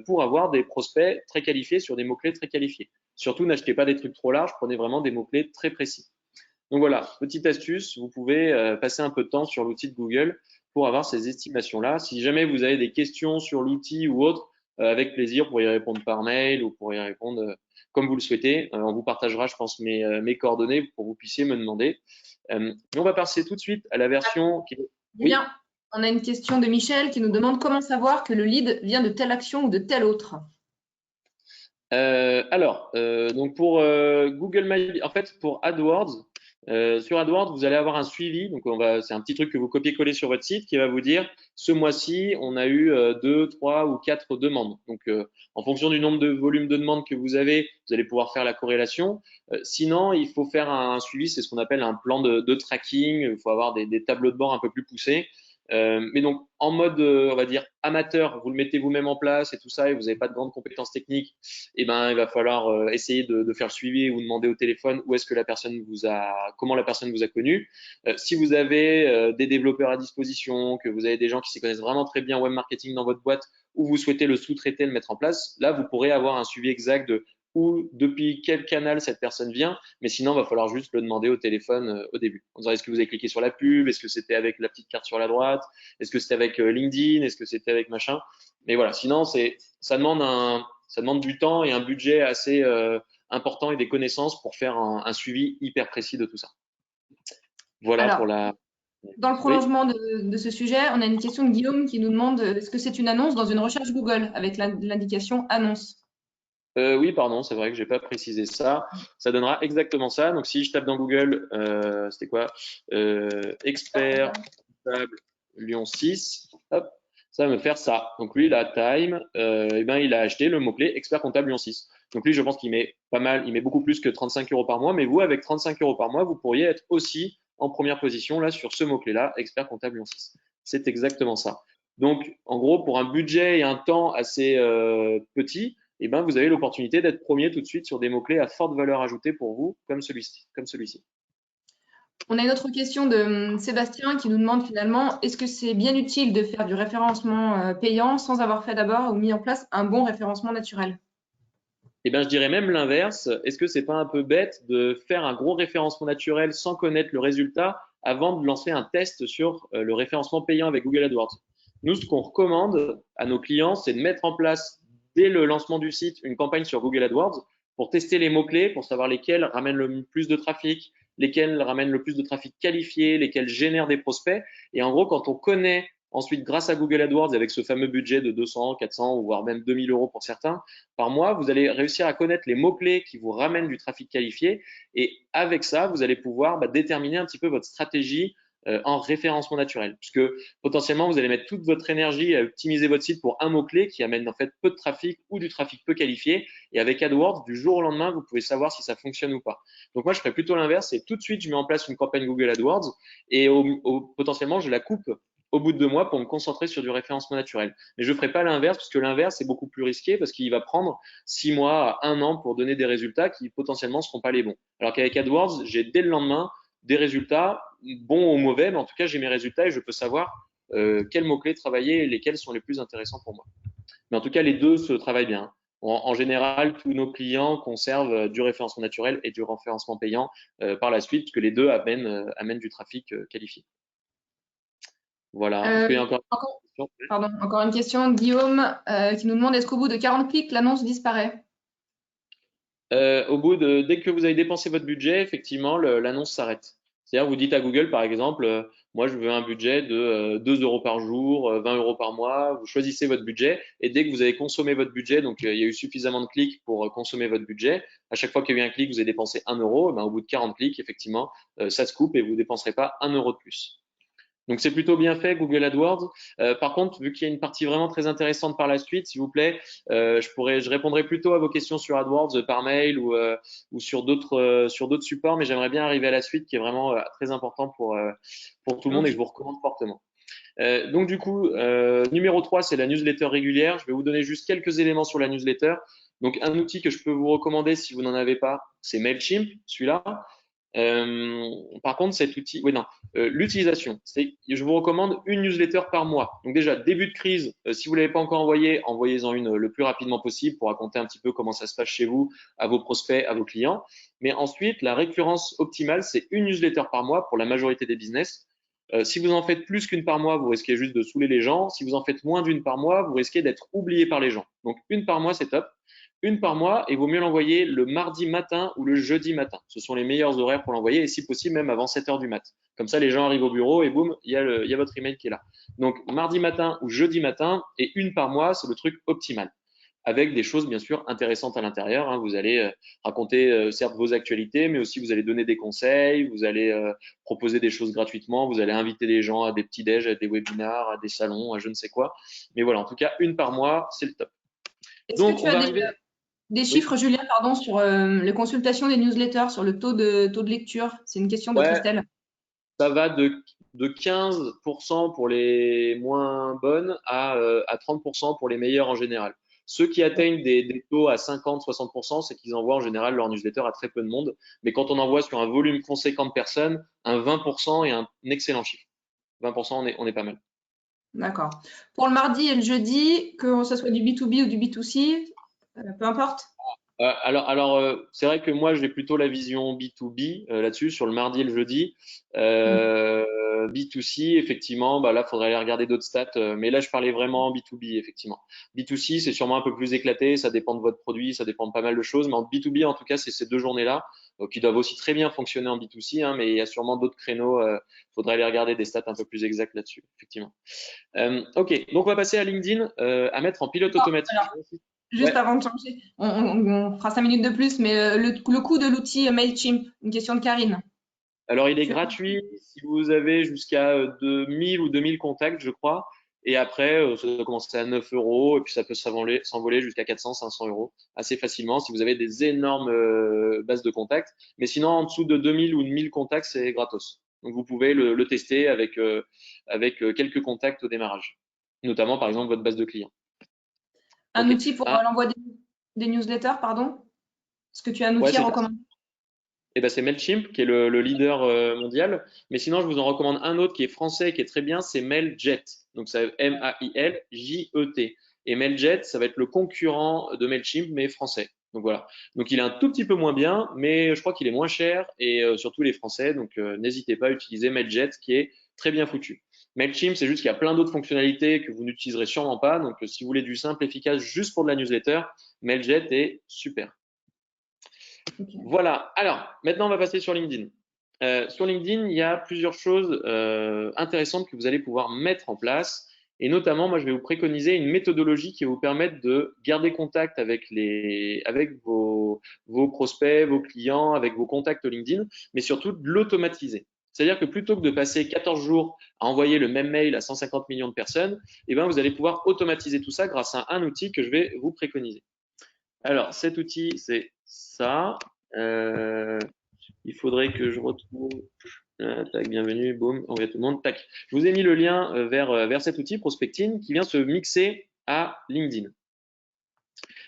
pour avoir des prospects très qualifiés sur des mots-clés très qualifiés. Surtout, n'achetez pas des trucs trop larges, prenez vraiment des mots-clés très précis. Donc voilà, petite astuce, vous pouvez passer un peu de temps sur l'outil de Google pour avoir ces estimations-là. Si jamais vous avez des questions sur l'outil ou autre, avec plaisir pour y répondre par mail ou pour y répondre comme vous le souhaitez. On vous partagera, je pense, mes coordonnées pour que vous puissiez me demander. Mais on va passer tout de suite à la version qui… Bien, oui. On a une question de Michel qui nous demande comment savoir que le lead vient de telle action ou de telle autre. Donc pour Google My, en fait, pour AdWords, sur AdWords, vous allez avoir un suivi. Donc c'est un petit truc que vous copiez-collez sur votre site qui va vous dire ce mois-ci, on a eu 2, 3 ou 4 demandes. Donc en fonction du nombre de volumes de demandes que vous avez, vous allez pouvoir faire la corrélation. Sinon, il faut faire un suivi, c'est ce qu'on appelle un plan de tracking. Il faut avoir des tableaux de bord un peu plus poussés. Mais donc en mode, on va dire amateur, vous le mettez vous-même en place et tout ça, et vous n'avez pas de grandes compétences techniques, et ben il va falloir essayer de faire le suivi ou demander au téléphone où est-ce que la personne vous a, comment la personne vous a connu. Si vous avez des développeurs à disposition, que vous avez des gens qui s'y connaissent vraiment très bien en web marketing dans votre boîte, ou vous souhaitez le sous-traiter, le mettre en place, là vous pourrez avoir un suivi exact de où, depuis quel canal cette personne vient, mais sinon, il va falloir juste le demander au téléphone au début. On dirait, est-ce que vous avez cliqué sur la pub? Est-ce que c'était avec la petite carte sur la droite? Est-ce que c'était avec LinkedIn? Est-ce que c'était avec machin? Mais voilà, sinon, ça demande du temps et un budget assez important et des connaissances pour faire un suivi hyper précis de tout ça. Voilà. Alors, pour la… Dans le prolongement de ce sujet, on a une question de Guillaume qui nous demande est-ce que c'est une annonce dans une recherche Google avec l'indication annonce? Oui, pardon, c'est vrai que j'ai pas précisé ça. Ça donnera exactement ça. Donc, si je tape dans Google, c'était quoi? Expert comptable Lyon 6, hop, ça va me faire ça. Donc, lui, la Time, eh ben, il a acheté le mot-clé expert comptable Lyon 6. Donc, lui, je pense qu'il met pas mal, il met beaucoup plus que 35 € par mois. Mais vous, avec 35 € par mois, vous pourriez être aussi en première position là sur ce mot-clé-là, expert comptable Lyon 6. C'est exactement ça. Donc, en gros, pour un budget et un temps assez petit, eh ben, vous avez l'opportunité d'être premier tout de suite sur des mots-clés à forte valeur ajoutée pour vous, comme celui-ci. On a une autre question de Sébastien qui nous demande finalement, est-ce que c'est bien utile de faire du référencement payant sans avoir fait d'abord ou mis en place un bon référencement naturel? Eh bien, je dirais même l'inverse. Est-ce que c'est pas un peu bête de faire un gros référencement naturel sans connaître le résultat avant de lancer un test sur le référencement payant avec Google AdWords? Nous, ce qu'on recommande à nos clients, c'est de mettre en place dès le lancement du site une campagne sur Google AdWords pour tester les mots-clés, pour savoir lesquels ramènent le plus de trafic, lesquels ramènent le plus de trafic qualifié, lesquels génèrent des prospects. Et en gros, quand on connaît ensuite, grâce à Google AdWords, avec ce fameux budget de 200, 400 ou voire même 2000 € pour certains par mois, vous allez réussir à connaître les mots-clés qui vous ramènent du trafic qualifié. Et avec ça, vous allez pouvoir déterminer un petit peu votre stratégie en référencement naturel, puisque potentiellement, vous allez mettre toute votre énergie à optimiser votre site pour un mot-clé qui amène en fait peu de trafic ou du trafic peu qualifié. Et avec AdWords, du jour au lendemain, vous pouvez savoir si ça fonctionne ou pas. Donc moi, je ferais plutôt l'inverse, et tout de suite, je mets en place une campagne Google AdWords et potentiellement, je la coupe au bout de 2 mois pour me concentrer sur du référencement naturel. Mais je ne ferai pas l'inverse, parce que l'inverse, c'est beaucoup plus risqué, parce qu'il va prendre 6 mois à 1 an pour donner des résultats qui potentiellement ne seront pas les bons. Alors qu'avec AdWords, j'ai dès le lendemain des résultats, bons ou mauvais, mais en tout cas, j'ai mes résultats et je peux savoir quels mots-clés travailler et lesquels sont les plus intéressants pour moi. Mais en tout cas, les deux se travaillent bien. En général, tous nos clients conservent du référencement naturel et du référencement payant par la suite, puisque les deux amènent du trafic qualifié. Voilà. Est-ce qu'il y a encore une question? Pardon, encore une question de Guillaume qui nous demande est-ce qu'au bout de 40 clics, l'annonce disparaît? Dès que vous avez dépensé votre budget, effectivement, l'annonce s'arrête. C'est-à-dire, vous dites à Google, par exemple, moi, je veux un budget de 2 € par jour, 20 € par mois. Vous choisissez votre budget et dès que vous avez consommé votre budget, donc il y a eu suffisamment de clics pour consommer votre budget. À chaque fois qu'il y a eu un clic, vous avez dépensé 1 €. Ben, au bout de 40 clics, effectivement, ça se coupe et vous ne dépenserez pas 1 € de plus. Donc c'est plutôt bien fait Google AdWords. Par contre, vu qu'il y a une partie vraiment très intéressante par la suite, s'il vous plaît, je répondrai plutôt à vos questions sur AdWords par mail ou sur d'autres supports, mais j'aimerais bien arriver à la suite qui est vraiment très important pour tout le monde et que je vous recommande fortement. Donc du coup, numéro 3, c'est la newsletter régulière. Je vais vous donner juste quelques éléments sur la newsletter. Donc un outil que je peux vous recommander si vous n'en avez pas, c'est Mailchimp, celui-là. Par contre, cet outil, oui, non, l'utilisation, je vous recommande une newsletter par mois. Donc déjà, début de crise, si vous l'avez pas encore envoyé, envoyez-en une le plus rapidement possible pour raconter un petit peu comment ça se passe chez vous, à vos prospects, à vos clients. Mais ensuite, la récurrence optimale, c'est une newsletter par mois pour la majorité des business. Si vous en faites plus qu'une par mois, vous risquez juste de saouler les gens. Si vous en faites moins d'une par mois, vous risquez d'être oublié par les gens. Donc une par mois, c'est top. Une par mois, et il vaut mieux l'envoyer le mardi matin ou le jeudi matin. Ce sont les meilleurs horaires pour l'envoyer, et si possible même avant 7 heures du mat. Comme ça, les gens arrivent au bureau et boum, il y a votre email qui est là. Donc mardi matin ou jeudi matin, et une par mois, c'est le truc optimal. Avec des choses bien sûr intéressantes à l'intérieur. Hein. Vous allez raconter certes vos actualités, mais aussi vous allez donner des conseils, vous allez proposer des choses gratuitement, vous allez inviter des gens à des petits déj, à des webinars, à des salons, à je ne sais quoi. Mais voilà, en tout cas, une par mois, c'est le top. Est-ce Donc, que tu on as va arriver. des Oui. chiffres, Julien, pardon, sur les consultations des newsletters, sur le taux de lecture? C'est une question de Ouais, Christelle. ça va de 15% pour les moins bonnes à 30% pour les meilleures en général. Ceux qui atteignent des taux à 50-60%, c'est qu'ils envoient en général leur newsletter à très peu de monde. Mais quand on envoie sur un volume conséquent de personnes, un 20% est un excellent chiffre. 20%, on est pas mal. D'accord. Pour le mardi et le jeudi, que ce soit du B2B ou du B2C, peu importe. C'est vrai que moi, j'ai plutôt la vision B2B là-dessus, sur le mardi et le jeudi. B2C, effectivement, bah là, faudrait aller regarder d'autres stats. Mais là, je parlais vraiment B2B, effectivement. B2C, c'est sûrement un peu plus éclaté. Ça dépend de votre produit, ça dépend de pas mal de choses. Mais en B2B, en tout cas, c'est ces 2 journées-là qui doivent aussi très bien fonctionner en B2C. Hein, mais il y a sûrement d'autres créneaux. Faudrait aller regarder des stats un peu plus exactes là-dessus, effectivement. Ok, donc on va passer à LinkedIn, à mettre en pilote automatique. Alors, juste Ouais. avant de changer, on fera 5 minutes de plus, mais le coût de l'outil Mailchimp, une question de Karine. Alors, il est Tu- gratuit si vous avez jusqu'à 2000 ou 2000 contacts, je crois. Et après, ça doit commencer à 9 euros et puis ça peut s'envoler jusqu'à 400, 500 euros assez facilement si vous avez des énormes bases de contacts. Mais sinon, en dessous de 2000 ou de 1000 contacts, c'est gratos. Donc, vous pouvez le tester avec quelques contacts au démarrage, notamment par exemple votre base de clients. Un Ok. outil pour l'envoi des newsletters, pardon? Est-ce que tu as un Ouais, outil à c'est ça. recommander? Eh ben, c'est Mailchimp qui est le leader mondial. Mais sinon, je vous en recommande un autre qui est français, qui est très bien, c'est Mailjet. Donc, c'est Mailjet. Et Mailjet, ça va être le concurrent de Mailchimp, mais français. Donc voilà. Donc il est un tout petit peu moins bien, mais je crois qu'il est moins cher et surtout les Français. Donc n'hésitez pas à utiliser Mailjet, qui est très bien foutu. Mailchimp, c'est juste qu'il y a plein d'autres fonctionnalités que vous n'utiliserez sûrement pas. Donc si vous voulez du simple, efficace, juste pour de la newsletter, Mailjet est super. Okay. Voilà. Alors, maintenant, on va passer sur LinkedIn. Sur LinkedIn, il y a plusieurs choses intéressantes que vous allez pouvoir mettre en place. Et notamment, moi, je vais vous préconiser une méthodologie qui va vous permettre de garder contact avec vos prospects, vos clients, avec vos contacts LinkedIn, mais surtout de l'automatiser. C'est-à-dire que plutôt que de passer 14 jours à envoyer le même mail à 150 millions de personnes, eh ben, vous allez pouvoir automatiser tout ça grâce à un outil que je vais vous préconiser. Alors, cet outil, c'est ça. Euh, il faudrait que je retrouve. Tac, bienvenue, boum, envoie à tout le monde. Tac. Je vous ai mis le lien vers cet outil Prospecting qui vient se mixer à LinkedIn.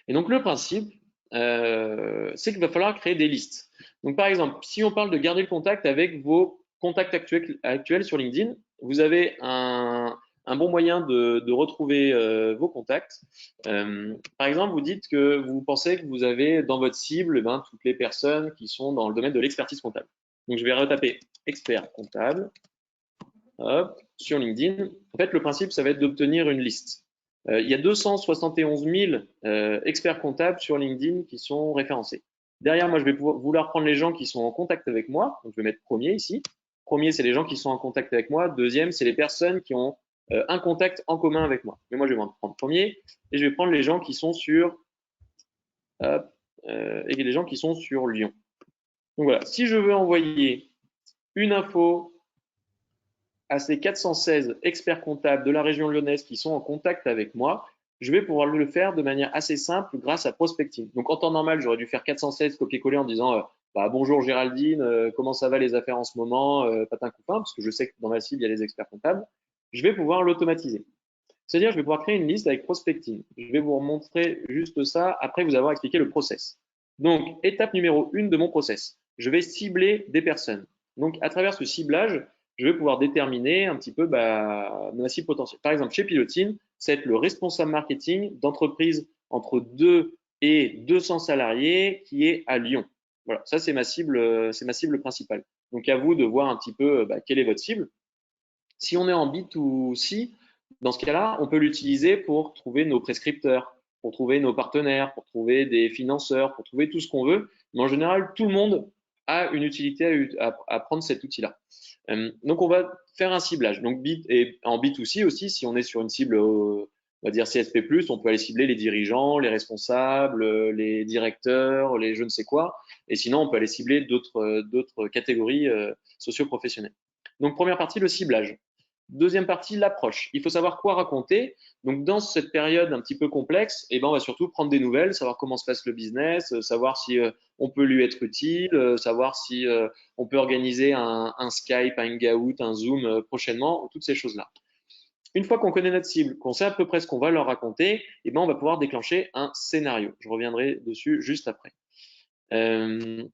Et donc, le principe, c'est qu'il va falloir créer des listes. Donc, par exemple, si on parle de garder le contact avec vos contacts actuels sur LinkedIn, vous avez un bon moyen de retrouver vos contacts. Par exemple, vous dites que vous pensez que vous avez dans votre cible toutes les personnes qui sont dans le domaine de l'expertise comptable. Donc, je vais retaper expert comptable sur LinkedIn. En fait, le principe, ça va être d'obtenir une liste. Il y a 271 000 experts comptables sur LinkedIn qui sont référencés. Derrière, moi, je vais vouloir prendre les gens qui sont en contact avec moi. Donc, je vais mettre premier ici. Premier, c'est les gens qui sont en contact avec moi. Deuxième, c'est les personnes qui ont un contact en commun avec moi. Mais moi, je vais prendre premier et je vais prendre les gens qui sont sur et les gens qui sont sur Lyon. Donc voilà, si je veux envoyer une info à ces 416 experts comptables de la région lyonnaise qui sont en contact avec moi, je vais pouvoir le faire de manière assez simple grâce à Prospecting. Donc en temps normal, j'aurais dû faire 416 copier-coller en disant bonjour Géraldine, comment ça va les affaires en ce moment, patin coupin, parce que je sais que dans ma cible, il y a les experts comptables. Je vais pouvoir l'automatiser. C'est-à-dire, je vais pouvoir créer une liste avec Prospecting. Je vais vous montrer juste ça après vous avoir expliqué le process. Donc, étape numéro 1 de mon process. je vais cibler des personnes. Donc, à travers ce ciblage, je vais pouvoir déterminer un petit peu ma cible potentielle. Par exemple, chez Pilotine, c'est être le responsable marketing d'entreprise entre 2 et 200 salariés qui est à Lyon. Voilà, ça c'est ma cible principale. Donc à vous de voir un petit peu quelle est votre cible. Si on est en B2C, dans ce cas-là, on peut l'utiliser pour trouver nos prescripteurs, pour trouver nos partenaires, pour trouver des financeurs, pour trouver tout ce qu'on veut. Mais en général, tout le monde a une utilité à prendre cet outil-là. Donc, on va faire un ciblage. Donc, et en B2C aussi, si on est sur une cible, on va dire CSP+, on peut aller cibler les dirigeants, les responsables, les directeurs, les je ne sais quoi. Et sinon, on peut aller cibler d'autres catégories socio-professionnelles. Donc, première partie, le ciblage. Deuxième partie, l'approche. Il faut savoir quoi raconter. Donc, dans cette période un petit peu complexe, on va surtout prendre des nouvelles, savoir comment se passe le business, savoir si on peut lui être utile, savoir si on peut organiser un Skype, un Hangout, un Zoom prochainement, toutes ces choses-là. Une fois qu'on connaît notre cible, qu'on sait à peu près ce qu'on va leur raconter, on va pouvoir déclencher un scénario. Je reviendrai dessus juste après.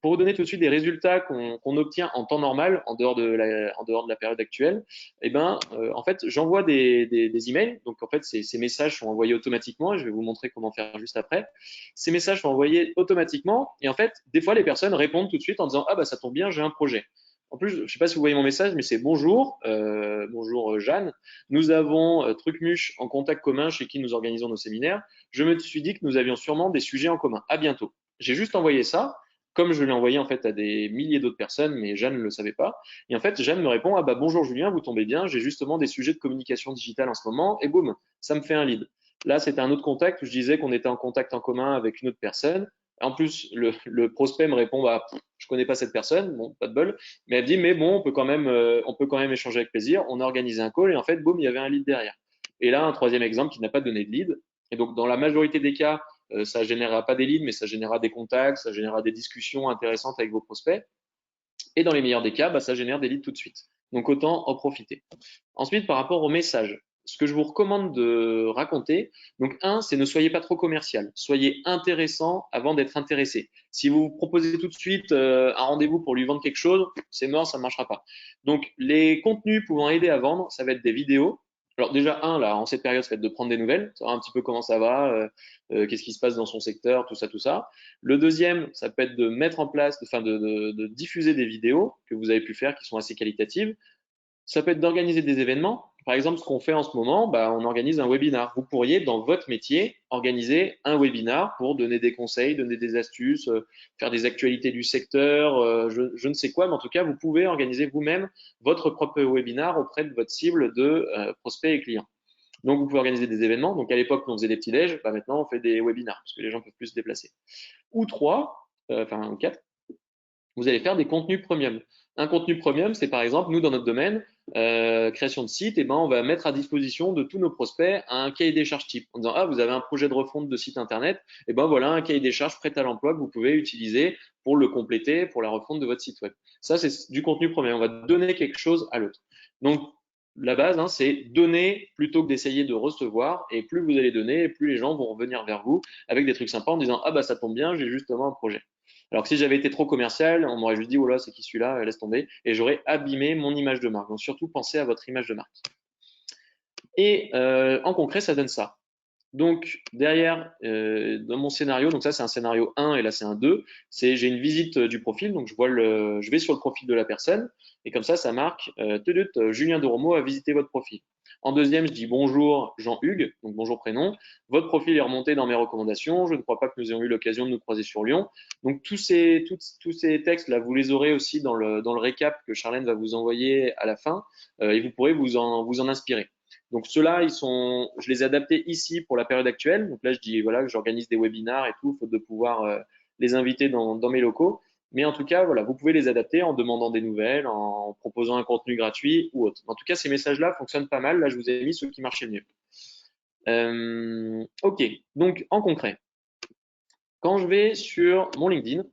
Pour vous donner tout de suite des résultats qu'on obtient en temps normal, en dehors de la période actuelle, en fait, j'envoie des emails. Donc, en fait, ces messages sont envoyés automatiquement et je vais vous montrer comment faire juste après. Ces messages sont envoyés automatiquement et en fait, des fois, les personnes répondent tout de suite en disant « Ah, bah, ça tombe bien, j'ai un projet ». En plus, je ne sais pas si vous voyez mon message, mais c'est bonjour, bonjour Jeanne. Nous avons Trucmuche en contact commun chez qui nous organisons nos séminaires. Je me suis dit que nous avions sûrement des sujets en commun. À bientôt. J'ai juste envoyé ça, comme je l'ai envoyé en fait à des milliers d'autres personnes, mais Jeanne ne le savait pas. Et en fait, Jeanne me répond ah bah bonjour Julien, vous tombez bien, j'ai justement des sujets de communication digitale en ce moment, et boum, ça me fait un lead. Là, c'était un autre contact où je disais qu'on était en contact en commun avec une autre personne. En plus, le prospect me répond bah je connais pas cette personne, bon pas de bol, mais elle dit mais bon on peut quand même échanger avec plaisir. On a organisé un call et en fait boum il y avait un lead derrière. Et là un troisième exemple qui n'a pas donné de lead. Et donc dans la majorité des cas ça générera pas des leads, mais ça générera des contacts, ça générera des discussions intéressantes avec vos prospects. Et dans les meilleurs des cas, ça génère des leads tout de suite. Donc autant en profiter. Ensuite, par rapport au message, ce que je vous recommande de raconter, donc c'est ne soyez pas trop commercial, soyez intéressant avant d'être intéressé. Si vous proposez tout de suite un rendez-vous pour lui vendre quelque chose, c'est mort, ça ne marchera pas. Donc les contenus pouvant aider à vendre, ça va être des vidéos. Alors déjà, là, en cette période, ça va être de prendre des nouvelles, savoir un petit peu comment ça va, qu'est-ce qui se passe dans son secteur, tout ça, tout ça. Le deuxième, ça peut être de mettre en place, de diffuser des vidéos que vous avez pu faire qui sont assez qualitatives. Ça peut être d'organiser des événements. Par exemple, ce qu'on fait en ce moment, on organise un webinar. Vous pourriez, dans votre métier, organiser un webinar pour donner des conseils, donner des astuces, faire des actualités du secteur, je ne sais quoi, mais en tout cas, vous pouvez organiser vous-même votre propre webinar auprès de votre cible de prospects et clients. Donc, vous pouvez organiser des événements. Donc, à l'époque, on faisait des petits déj. Maintenant, on fait des webinars parce que les gens peuvent plus se déplacer. Ou quatre, vous allez faire des contenus premium. Un contenu premium, c'est par exemple, nous, dans notre domaine, création de site, on va mettre à disposition de tous nos prospects un cahier des charges type en disant ah vous avez un projet de refonte de site internet, voilà un cahier des charges prêt à l'emploi que vous pouvez utiliser pour le compléter pour la refonte de votre site web. Ça c'est du contenu premier, on va donner quelque chose à l'autre. Donc la base c'est donner plutôt que d'essayer de recevoir, et plus vous allez donner, plus les gens vont revenir vers vous avec des trucs sympas en disant ah ça tombe bien, j'ai justement un projet. Alors que si j'avais été trop commercial, on m'aurait juste dit oh là c'est qui celui-là, laisse tomber, et j'aurais abîmé mon image de marque. Donc surtout pensez à votre image de marque. Et en concret ça donne ça. Donc derrière dans mon scénario, donc ça c'est un scénario 1 et là c'est un 2, j'ai une visite du profil, donc je vais sur le profil de la personne et comme ça marque Julien Doromo a visité votre profil. En deuxième, je dis bonjour Jean-Hugues, donc bonjour prénom. Votre profil est remonté dans mes recommandations. Je ne crois pas que nous ayons eu l'occasion de nous croiser sur Lyon. Donc tous ces textes là, vous les aurez aussi dans le récap que Charlène va vous envoyer à la fin et vous pourrez vous en inspirer. Donc ceux-là, je les ai adaptés ici pour la période actuelle. Donc là, je dis voilà que j'organise des webinars et tout, faute de pouvoir les inviter dans mes locaux. Mais en tout cas, voilà, vous pouvez les adapter en demandant des nouvelles, en proposant un contenu gratuit ou autre. En tout cas, ces messages-là fonctionnent pas mal. Là, je vous ai mis ceux qui marchaient le mieux. Ok, donc en concret, quand je vais sur mon LinkedIn,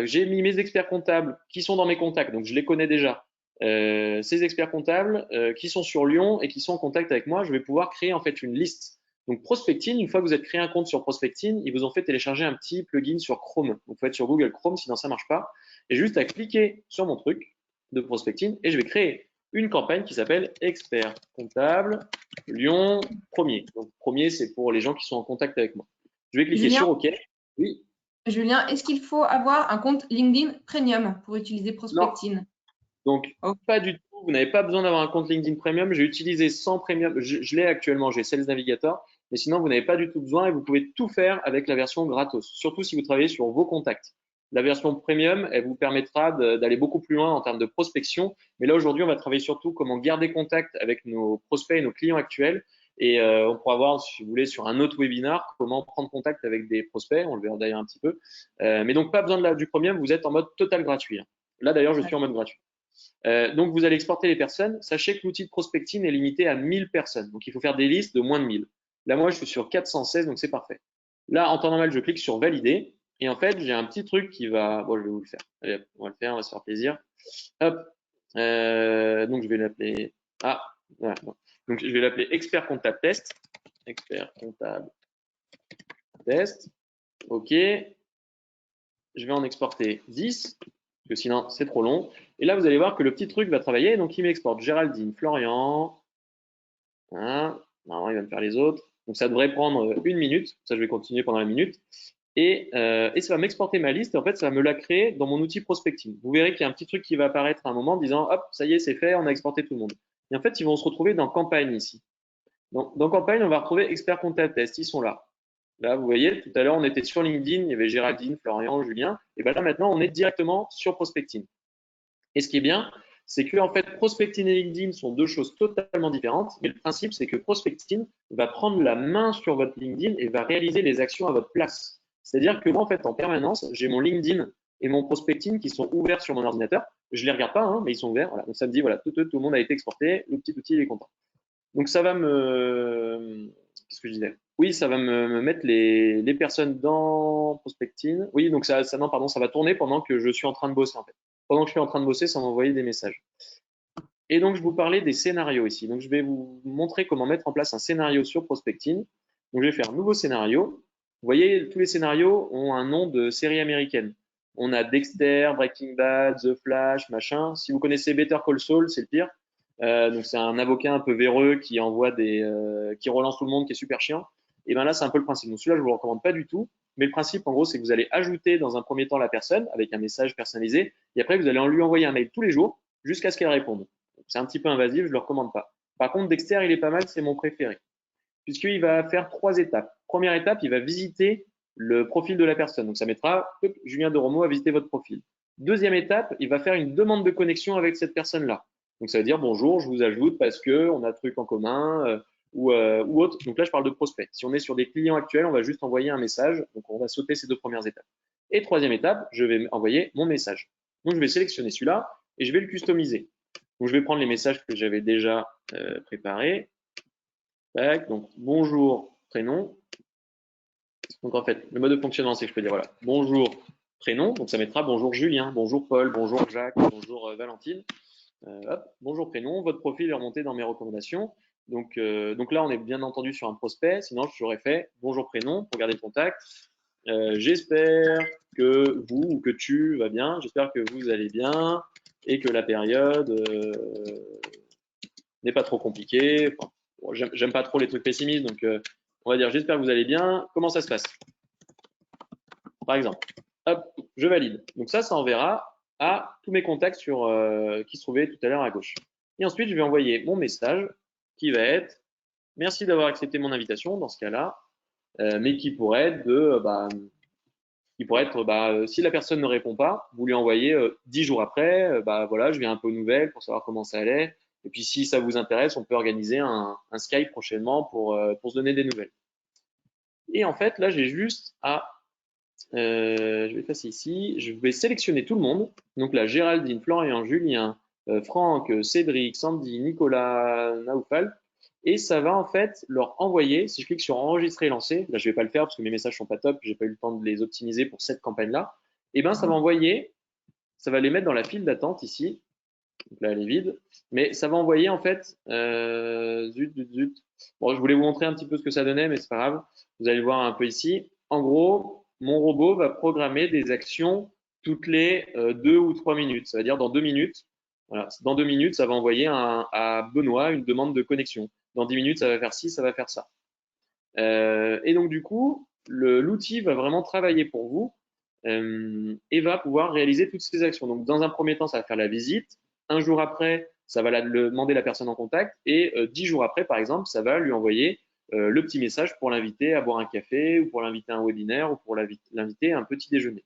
j'ai mis mes experts comptables qui sont dans mes contacts, donc je les connais déjà. Ces experts comptables qui sont sur Lyon et qui sont en contact avec moi, je vais pouvoir créer en fait une liste Donc Prospecting, une fois que vous êtes créé un compte sur Prospecting, ils vous ont fait télécharger un petit plugin sur Chrome. Vous pouvez être sur Google Chrome, sinon ça marche pas. Et juste à cliquer sur mon truc de Prospecting et je vais créer une campagne qui s'appelle Expert Comptable Lyon Premier. Donc premier, c'est pour les gens qui sont en contact avec moi. Je vais cliquer sur OK. Oui. Julien, est-ce qu'il faut avoir un compte LinkedIn Premium pour utiliser Non. Prospecting? Donc, pas du tout. Vous n'avez pas besoin d'avoir un compte LinkedIn Premium. J'ai utilisé sans Premium. Je l'ai actuellement. J'ai Sales Navigator. Mais sinon, vous n'avez pas du tout besoin et vous pouvez tout faire avec la version gratos. Surtout si vous travaillez sur vos contacts. La version Premium, elle vous permettra d'aller beaucoup plus loin en termes de prospection. Mais là, aujourd'hui, on va travailler surtout comment garder contact avec nos prospects et nos clients actuels. Et on pourra voir, si vous voulez, sur un autre webinar, comment prendre contact avec des prospects. On le verra d'ailleurs un petit peu. Mais donc, pas besoin du Premium. Vous êtes en mode total gratuit. Là, d'ailleurs, je suis en mode gratuit. Donc, vous allez exporter les personnes. Sachez que l'outil de prospecting est limité à 1000 personnes. Donc, il faut faire des listes de moins de 1000. Là, moi, je suis sur 416, donc c'est parfait. Là, en temps normal, je clique sur valider. Et en fait, j'ai un petit truc qui va… Bon, je vais vous le faire. Allez, on va le faire, on va se faire plaisir. Hop. Donc, je vais l'appeler… Ah, voilà. Donc, je vais l'appeler expert comptable test. Expert comptable test. OK. Je vais en exporter 10, parce que sinon, c'est trop long. Et là, vous allez voir que le petit truc va travailler. Donc, il m'exporte Géraldine, Florian. Hein, normalement, il va me faire les autres. Donc, ça devrait prendre une minute. Ça, je vais continuer pendant la minute. Et ça va m'exporter ma liste. Et en fait, ça va me la créer dans mon outil prospecting. Vous verrez qu'il y a un petit truc qui va apparaître à un moment disant, hop, ça y est, c'est fait, on a exporté tout le monde. Et en fait, ils vont se retrouver dans campagne ici. Donc, dans campagne, on va retrouver expert comptable test. Ils sont là. Là, vous voyez, tout à l'heure, on était sur LinkedIn, il y avait Géraldine, Florian, Julien. Et bien là, maintenant, on est directement sur Prospecting. Et ce qui est bien, c'est que en fait, Prospecting et LinkedIn sont deux choses totalement différentes. Mais le principe, c'est que Prospecting va prendre la main sur votre LinkedIn et va réaliser les actions à votre place. C'est-à-dire que moi, en fait, en permanence, j'ai mon LinkedIn et mon Prospecting qui sont ouverts sur mon ordinateur. Je ne les regarde pas, hein, mais ils sont ouverts. Voilà. Donc ça me dit, voilà, tout le monde a été exporté, le petit outil il est content. Donc ça va me… Qu'est-ce que je disais? Oui, ça va me mettre les personnes dans Prospecting. Oui, donc non, pardon, ça va tourner pendant que je suis en train de bosser en fait. Pendant que je suis en train de bosser, ça va m'envoyer des messages. Et donc, je vous parlais des scénarios ici. Donc, je vais vous montrer comment mettre en place un scénario sur Prospecting. Donc, je vais faire nouveau scénario. Vous voyez, tous les scénarios ont un nom de série américaine. On a Dexter, Breaking Bad, The Flash, machin. Si vous connaissez Better Call Saul, c'est le pire. Donc, c'est un avocat un peu véreux qui envoie qui relance tout le monde, qui est super chiant. Et ben là, c'est un peu le principe. Donc, celui-là, je vous le recommande pas du tout. Mais le principe, en gros, c'est que vous allez ajouter dans un premier temps la personne avec un message personnalisé. Et après, vous allez lui envoyer un mail tous les jours jusqu'à ce qu'elle réponde. C'est un petit peu invasif, je ne le recommande pas. Par contre, Dexter, il est pas mal, c'est mon préféré. Puisqu'il va faire 3 étapes. Première étape, il va visiter le profil de la personne. Donc, ça mettra Julien Doromo a visité votre profil. Deuxième étape, il va faire une demande de connexion avec cette personne-là. Donc, ça veut dire bonjour, je vous ajoute parce qu'on a un truc en commun ou autre. Donc là, je parle de prospect. Si on est sur des clients actuels, on va juste envoyer un message. Donc, on va sauter ces 2 premières étapes. Et troisième étape, je vais envoyer mon message. Donc, je vais sélectionner celui-là et je vais le customiser. Donc, je vais prendre les messages que j'avais déjà préparés. Tac, donc, bonjour, prénom. Donc, en fait, le mode de fonctionnement, c'est que je peux dire, voilà, bonjour, prénom. Donc, ça mettra bonjour Julien, bonjour Paul, bonjour Jacques, bonjour Valentine. Hop, bonjour prénom. Votre profil est remonté dans mes recommandations. Donc là, on est bien entendu sur un prospect. Sinon, j'aurais fait bonjour prénom pour garder le contact. J'espère que vous ou que tu vas bien. J'espère que vous allez bien et que la période n'est pas trop compliquée. Enfin, bon, j'aime pas trop les trucs pessimistes, donc on va dire j'espère que vous allez bien. Comment ça se passe? Par exemple, hop, je valide. Donc ça enverra à tous mes contacts qui se trouvaient tout à l'heure à gauche. Et ensuite, je vais envoyer mon message qui va être merci d'avoir accepté mon invitation dans ce cas-là, mais qui pourrait être si la personne ne répond pas, vous lui envoyez 10 jours après, voilà, je viens un peu aux nouvelles pour savoir comment ça allait. Et puis si ça vous intéresse, on peut organiser un Skype prochainement pour se donner des nouvelles. Et en fait, là, j'ai juste à je vais passer ici. Je vais sélectionner tout le monde. Donc là, Géraldine, Florian, Julien, Franck, Cédric, Sandy, Nicolas, Naoufal. Et ça va en fait leur envoyer, si je clique sur enregistrer et lancer, là je vais pas le faire parce que mes messages sont pas top, j'ai pas eu le temps de les optimiser pour cette campagne-là, et ben ça va envoyer, ça va les mettre dans la file d'attente ici. Donc là elle est vide, mais ça va envoyer en fait, Bon, je voulais vous montrer un petit peu ce que ça donnait, mais c'est pas grave. Vous allez voir un peu ici. En gros, mon robot va programmer des actions toutes les 2 ou 3 minutes. Ça veut dire dans 2 minutes. Voilà. Dans 2 minutes, ça va envoyer à Benoît une demande de connexion. Dans 10 minutes, ça va faire ci, ça va faire ça. Et donc, du coup, l'outil va vraiment travailler pour vous et va pouvoir réaliser toutes ces actions. Donc, dans un premier temps, ça va faire la visite. Un jour après, ça va demander la personne en contact. Et 10 jours après, par exemple, ça va lui envoyer le petit message pour l'inviter à boire un café ou pour l'inviter à un webinaire ou pour l'inviter à un petit déjeuner.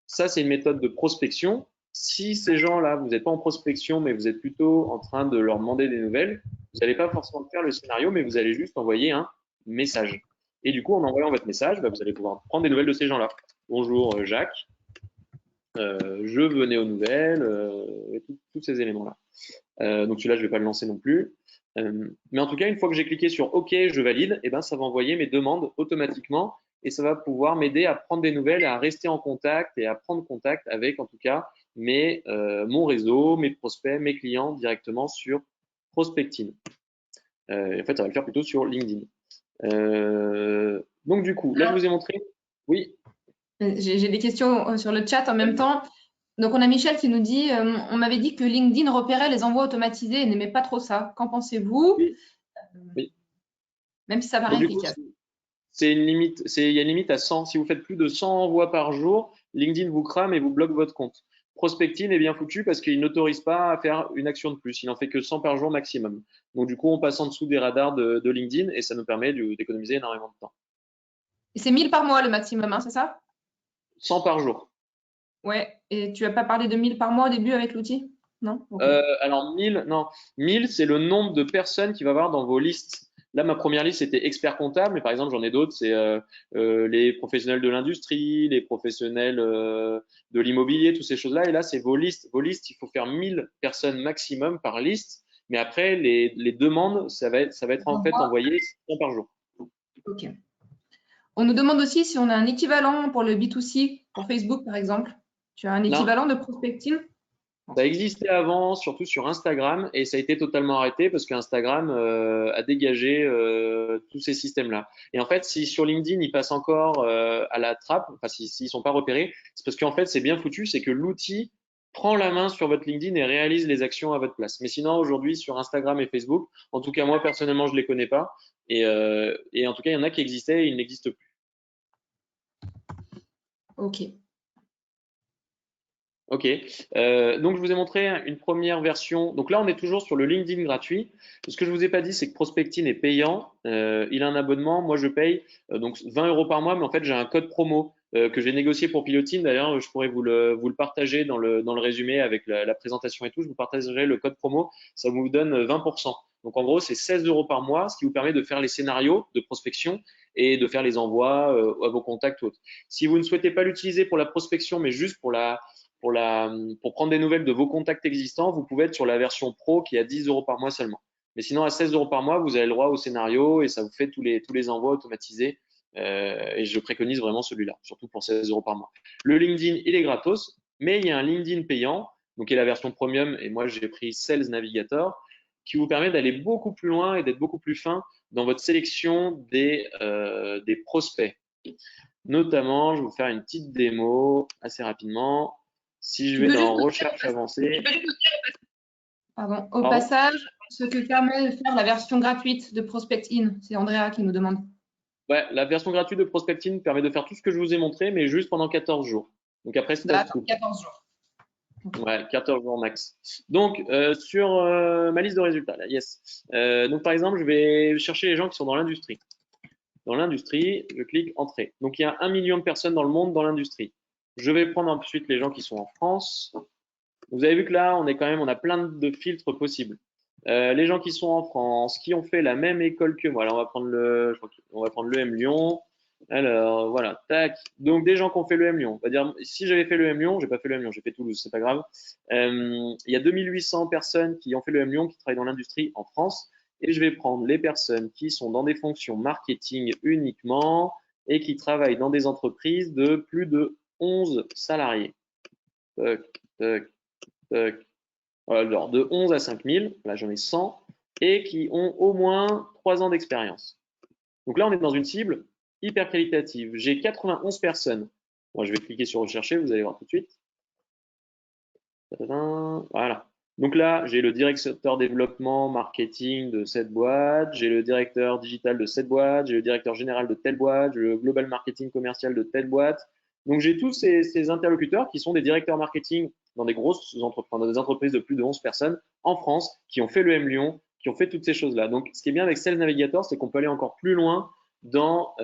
Ça, c'est une méthode de prospection. Si ces gens-là, vous n'êtes pas en prospection, mais vous êtes plutôt en train de leur demander des nouvelles, vous n'allez pas forcément faire le scénario, mais vous allez juste envoyer un message. Et du coup, en envoyant votre message, vous allez pouvoir prendre des nouvelles de ces gens-là. Bonjour Jacques, je venais aux nouvelles, et tous ces éléments-là. Donc celui-là, je ne vais pas le lancer non plus. Mais en tout cas, une fois que j'ai cliqué sur OK, je valide, et ben, ça va envoyer mes demandes automatiquement et ça va pouvoir m'aider à prendre des nouvelles, à rester en contact et à prendre contact avec, en tout cas, mon réseau, mes prospects, mes clients directement sur Prospecting. En fait, ça va le faire plutôt sur LinkedIn. Donc du coup, là, je vous ai montré. Oui. J'ai des questions sur le chat en même temps. Donc, on a Michel qui nous dit on m'avait dit que LinkedIn repérait les envois automatisés et n'aimait pas trop ça. Qu'en pensez-vous? Oui. Oui. Même si ça paraît efficace. C'est une limite, il y a une limite à 100. Si vous faites plus de 100 envois par jour, LinkedIn vous crame et vous bloque votre compte. Prospecting est bien foutu parce qu'il n'autorise pas à faire une action de plus. Il n'en fait que 100 par jour maximum. Donc, du coup, on passe en dessous des radars de LinkedIn et ça nous permet d'économiser énormément de temps. Et c'est 1000 par mois le maximum, hein, c'est ça? 100 par jour. Ouais. Et tu n'as pas parlé de 1000 par mois au début avec l'outil? Non? Okay. Alors, 1000, non. 1000, c'est le nombre de personnes qu'il va y avoir dans vos listes. Là, ma première liste, c'était expert comptable, mais par exemple, j'en ai d'autres, c'est les professionnels de l'industrie, les professionnels de l'immobilier, toutes ces choses-là. Et là, c'est vos listes. Vos listes, il faut faire 1000 personnes maximum par liste. Mais après, les demandes, ça va être en fait envoyé 100 par jour. OK. On nous demande aussi si on a un équivalent pour le B2C, pour Facebook, par exemple. Tu as un équivalent de prospecting? Ça existait avant, surtout sur Instagram, et ça a été totalement arrêté parce qu'Instagram a dégagé tous ces systèmes-là. Et en fait, si sur LinkedIn ils passent encore à la trappe, enfin s'ils sont pas repérés, c'est parce qu'en fait c'est bien foutu, c'est que l'outil prend la main sur votre LinkedIn et réalise les actions à votre place. Mais sinon aujourd'hui sur Instagram et Facebook, en tout cas moi personnellement je les connais pas, et en tout cas il y en a qui existaient et ils n'existent plus. Ok. Ok, donc je vous ai montré une première version. Donc là, on est toujours sur le LinkedIn gratuit. Ce que je vous ai pas dit, c'est que Prospecting est payant. Il a un abonnement. Moi, je paye donc 20 € par mois, mais en fait, j'ai un code promo que j'ai négocié pour Piloting. D'ailleurs, je pourrais vous le partager dans le résumé avec la présentation et tout. Je vous partagerai le code promo. Ça vous donne 20%. Donc en gros, c'est 16 € par mois, ce qui vous permet de faire les scénarios de prospection et de faire les envois à vos contacts ou autres. Si vous ne souhaitez pas l'utiliser pour la prospection, mais juste pour prendre des nouvelles de vos contacts existants, vous pouvez être sur la version pro qui est à 10 € par mois seulement. Mais sinon, à 16 € par mois, vous avez le droit au scénario et ça vous fait tous les envois automatisés. Et je préconise vraiment celui-là, surtout pour 16 € par mois. Le LinkedIn, il est gratos, mais il y a un LinkedIn payant, donc qui est la version premium. Et moi, j'ai pris Sales Navigator, qui vous permet d'aller beaucoup plus loin et d'être beaucoup plus fin dans votre sélection des prospects. Notamment, je vais vous faire une petite démo assez rapidement. Si je vais dans recherche avancée. Pardon. Au passage, ce que permet de faire la version gratuite de Prospect-In, c'est Andrea qui nous demande. Ouais, la version gratuite de Prospecting permet de faire tout ce que je vous ai montré, mais juste pendant 14 jours. Donc après, c'est à 14 jours. Ouais, 14 jours max. Donc, sur ma liste de résultats, là, yes. Donc, par exemple, je vais chercher les gens qui sont dans l'industrie. Dans l'industrie, je clique Entrée. Donc, il y a 1 million de personnes dans le monde dans l'industrie. Je vais prendre ensuite les gens qui sont en France. Vous avez vu que là, on a plein de filtres possibles. Les gens qui sont en France, qui ont fait la même école que moi. Alors, on va prendre l'EM Lyon. Alors, voilà, tac. Donc, des gens qui ont fait l'EM Lyon. On va dire, si j'avais fait l'EM Lyon, j'ai pas fait l'EM Lyon, j'ai fait Toulouse, c'est pas grave. Il y a 2800 personnes qui ont fait l'EM Lyon, qui travaillent dans l'industrie en France. Et je vais prendre les personnes qui sont dans des fonctions marketing uniquement et qui travaillent dans des entreprises de plus de 11 salariés. Tac, tac, tac. Alors, de 11 à 5000, là j'en ai 100. et qui ont au moins 3 ans d'expérience. Donc là, on est dans une cible hyper qualitative. J'ai 91 personnes. Bon, je vais cliquer sur rechercher, vous allez voir tout de suite. Voilà. Donc là, j'ai le directeur développement marketing de cette boîte, j'ai le directeur digital de cette boîte, j'ai le directeur général de telle boîte, j'ai le global marketing commercial de telle boîte. Donc j'ai tous ces interlocuteurs qui sont des directeurs marketing dans des grosses entreprises, dans des entreprises de plus de 11 personnes en France, qui ont fait le M Lyon, qui ont fait toutes ces choses-là. Donc ce qui est bien avec Sales Navigator, c'est qu'on peut aller encore plus loin dans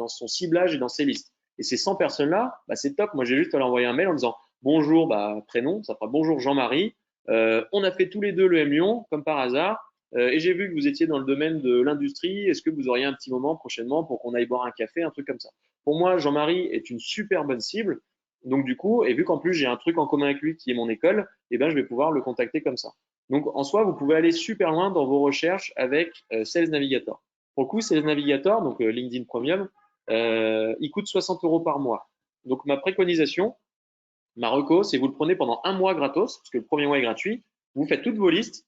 son ciblage et dans ses listes. Et ces 100 personnes-là, bah, c'est top. Moi, j'ai juste à leur envoyer un mail en disant bonjour, bah, prénom, ça fera bonjour Jean-Marie. On a fait tous les deux le M Lyon, comme par hasard, et j'ai vu que vous étiez dans le domaine de l'industrie. Est-ce que vous auriez un petit moment prochainement pour qu'on aille boire un café, un truc comme ça? Pour moi, Jean-Marie est une super bonne cible. Donc du coup, et vu qu'en plus j'ai un truc en commun avec lui qui est mon école, eh ben je vais pouvoir le contacter comme ça. Donc en soi, vous pouvez aller super loin dans vos recherches avec Sales Navigator. Pour le coup, Sales Navigator, donc LinkedIn Premium, il coûte 60 € par mois. Donc ma préconisation, ma reco, c'est vous le prenez pendant un mois gratos, parce que le premier mois est gratuit. Vous faites toutes vos listes,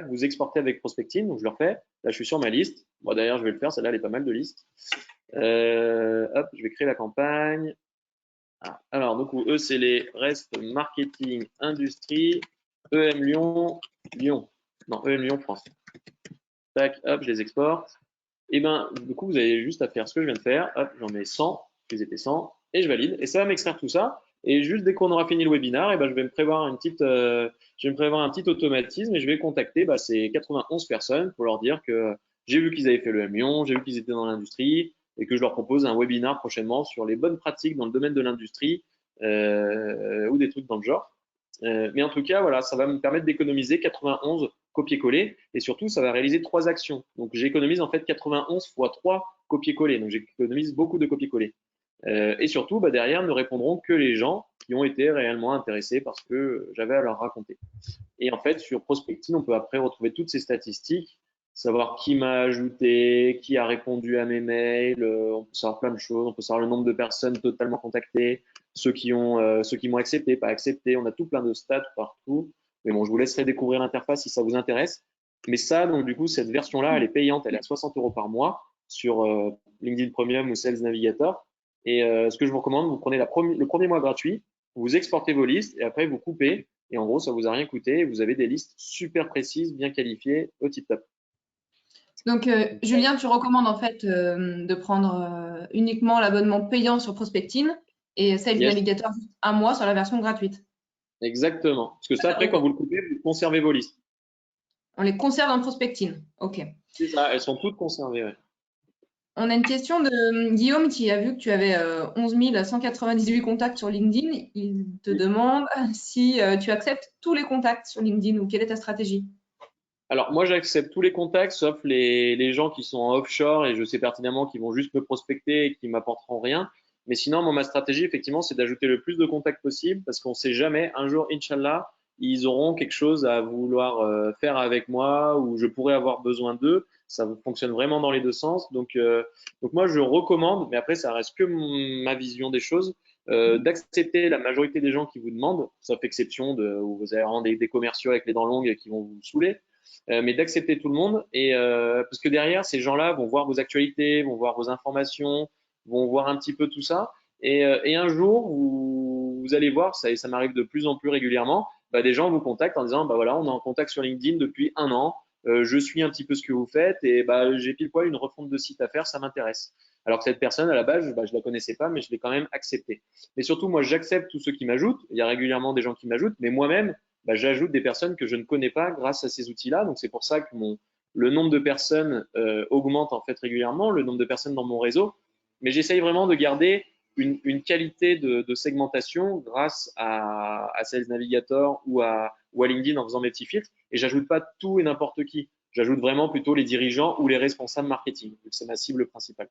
vous exportez avec Prospecting, donc je le refais. Là, je suis sur ma liste. Moi, d'ailleurs, je vais le faire, celle-là, elle est pas mal de listes. Hop, je vais créer la campagne. Alors, donc, eux, c'est les restes marketing, industrie, EM Lyon, Lyon. Non, EM Lyon, France. Tac, hop, je les exporte. Et ben, du coup, vous avez juste à faire ce que je viens de faire. Hop, j'en mets 100, ils étaient 100, et je valide. Et ça va m'extraire tout ça. Et juste dès qu'on aura fini le webinaire, et ben, je vais me prévoir un petit automatisme et je vais contacter ces 91 personnes pour leur dire que j'ai vu qu'ils avaient fait le M Lyon, j'ai vu qu'ils étaient dans l'industrie et que je leur propose un webinaire prochainement sur les bonnes pratiques dans le domaine de l'industrie ou des trucs dans le genre. Mais en tout cas, voilà, ça va me permettre d'économiser 91 copier-coller et surtout, ça va réaliser 3 actions. Donc, j'économise en fait 91 fois 3 copier-coller. Donc, j'économise beaucoup de copier-coller. Et surtout, derrière, ne répondront que les gens qui ont été réellement intéressés par ce que j'avais à leur raconter. Et en fait, sur Prospecting, on peut après retrouver toutes ces statistiques, savoir qui m'a ajouté, qui a répondu à mes mails, on peut savoir plein de choses, on peut savoir le nombre de personnes totalement contactées, ceux qui m'ont accepté, pas accepté, on a tout plein de stats partout. Mais bon, je vous laisserai découvrir l'interface si ça vous intéresse. Mais ça, donc du coup, cette version-là, elle est payante, elle est à 60 € par mois sur LinkedIn Premium ou Sales Navigator. Et ce que je vous recommande, vous prenez le premier mois gratuit, vous exportez vos listes et après vous coupez. Et en gros, ça vous a rien coûté. Vous avez des listes super précises, bien qualifiées, au tip top. Donc, Julien, tu recommandes en fait de prendre uniquement l'abonnement payant sur Prospecting et Sales Navigator un mois sur la version gratuite. Exactement. Parce que ça, après, quand vous le coupez, vous conservez vos listes. On les conserve dans Prospecting. OK. C'est ça, elles sont toutes conservées. Ouais. On a une question de Guillaume qui a vu que tu avais 11 198 contacts sur LinkedIn. Il te demande si tu acceptes tous les contacts sur LinkedIn ou quelle est ta stratégie? Alors, moi, j'accepte tous les contacts, sauf les gens qui sont en offshore et je sais pertinemment qu'ils vont juste me prospecter et qui m'apporteront rien. Mais sinon, moi, ma stratégie, effectivement, c'est d'ajouter le plus de contacts possible parce qu'on sait jamais, un jour, Inch'Allah, ils auront quelque chose à vouloir faire avec moi ou je pourrais avoir besoin d'eux. Ça fonctionne vraiment dans les deux sens. Donc moi, je recommande, mais après, ça reste que ma vision des choses, d'accepter la majorité des gens qui vous demandent, sauf exception où vous avez vraiment des commerciaux avec les dents longues qui vont vous saouler. Mais d'accepter tout le monde et parce que derrière ces gens-là vont voir vos actualités, vont voir vos informations, vont voir un petit peu tout ça et un jour vous allez voir ça et ça m'arrive de plus en plus régulièrement, des gens vous contactent en disant voilà on est en contact sur LinkedIn depuis un an, je suis un petit peu ce que vous faites et j'ai pile poil une refonte de site à faire, ça m'intéresse. Alors que cette personne à la base je la connaissais pas mais je l'ai quand même accepté. Mais surtout moi j'accepte tous ceux qui m'ajoutent, il y a régulièrement des gens qui m'ajoutent mais moi-même j'ajoute des personnes que je ne connais pas grâce à ces outils-là. Donc, c'est pour ça que le nombre de personnes augmente en fait régulièrement, le nombre de personnes dans mon réseau. Mais j'essaye vraiment de garder une qualité de segmentation grâce à Sales Navigator ou à LinkedIn en faisant mes petits filtres. Et j'ajoute pas tout et n'importe qui. J'ajoute vraiment plutôt les dirigeants ou les responsables marketing. C'est ma cible principale.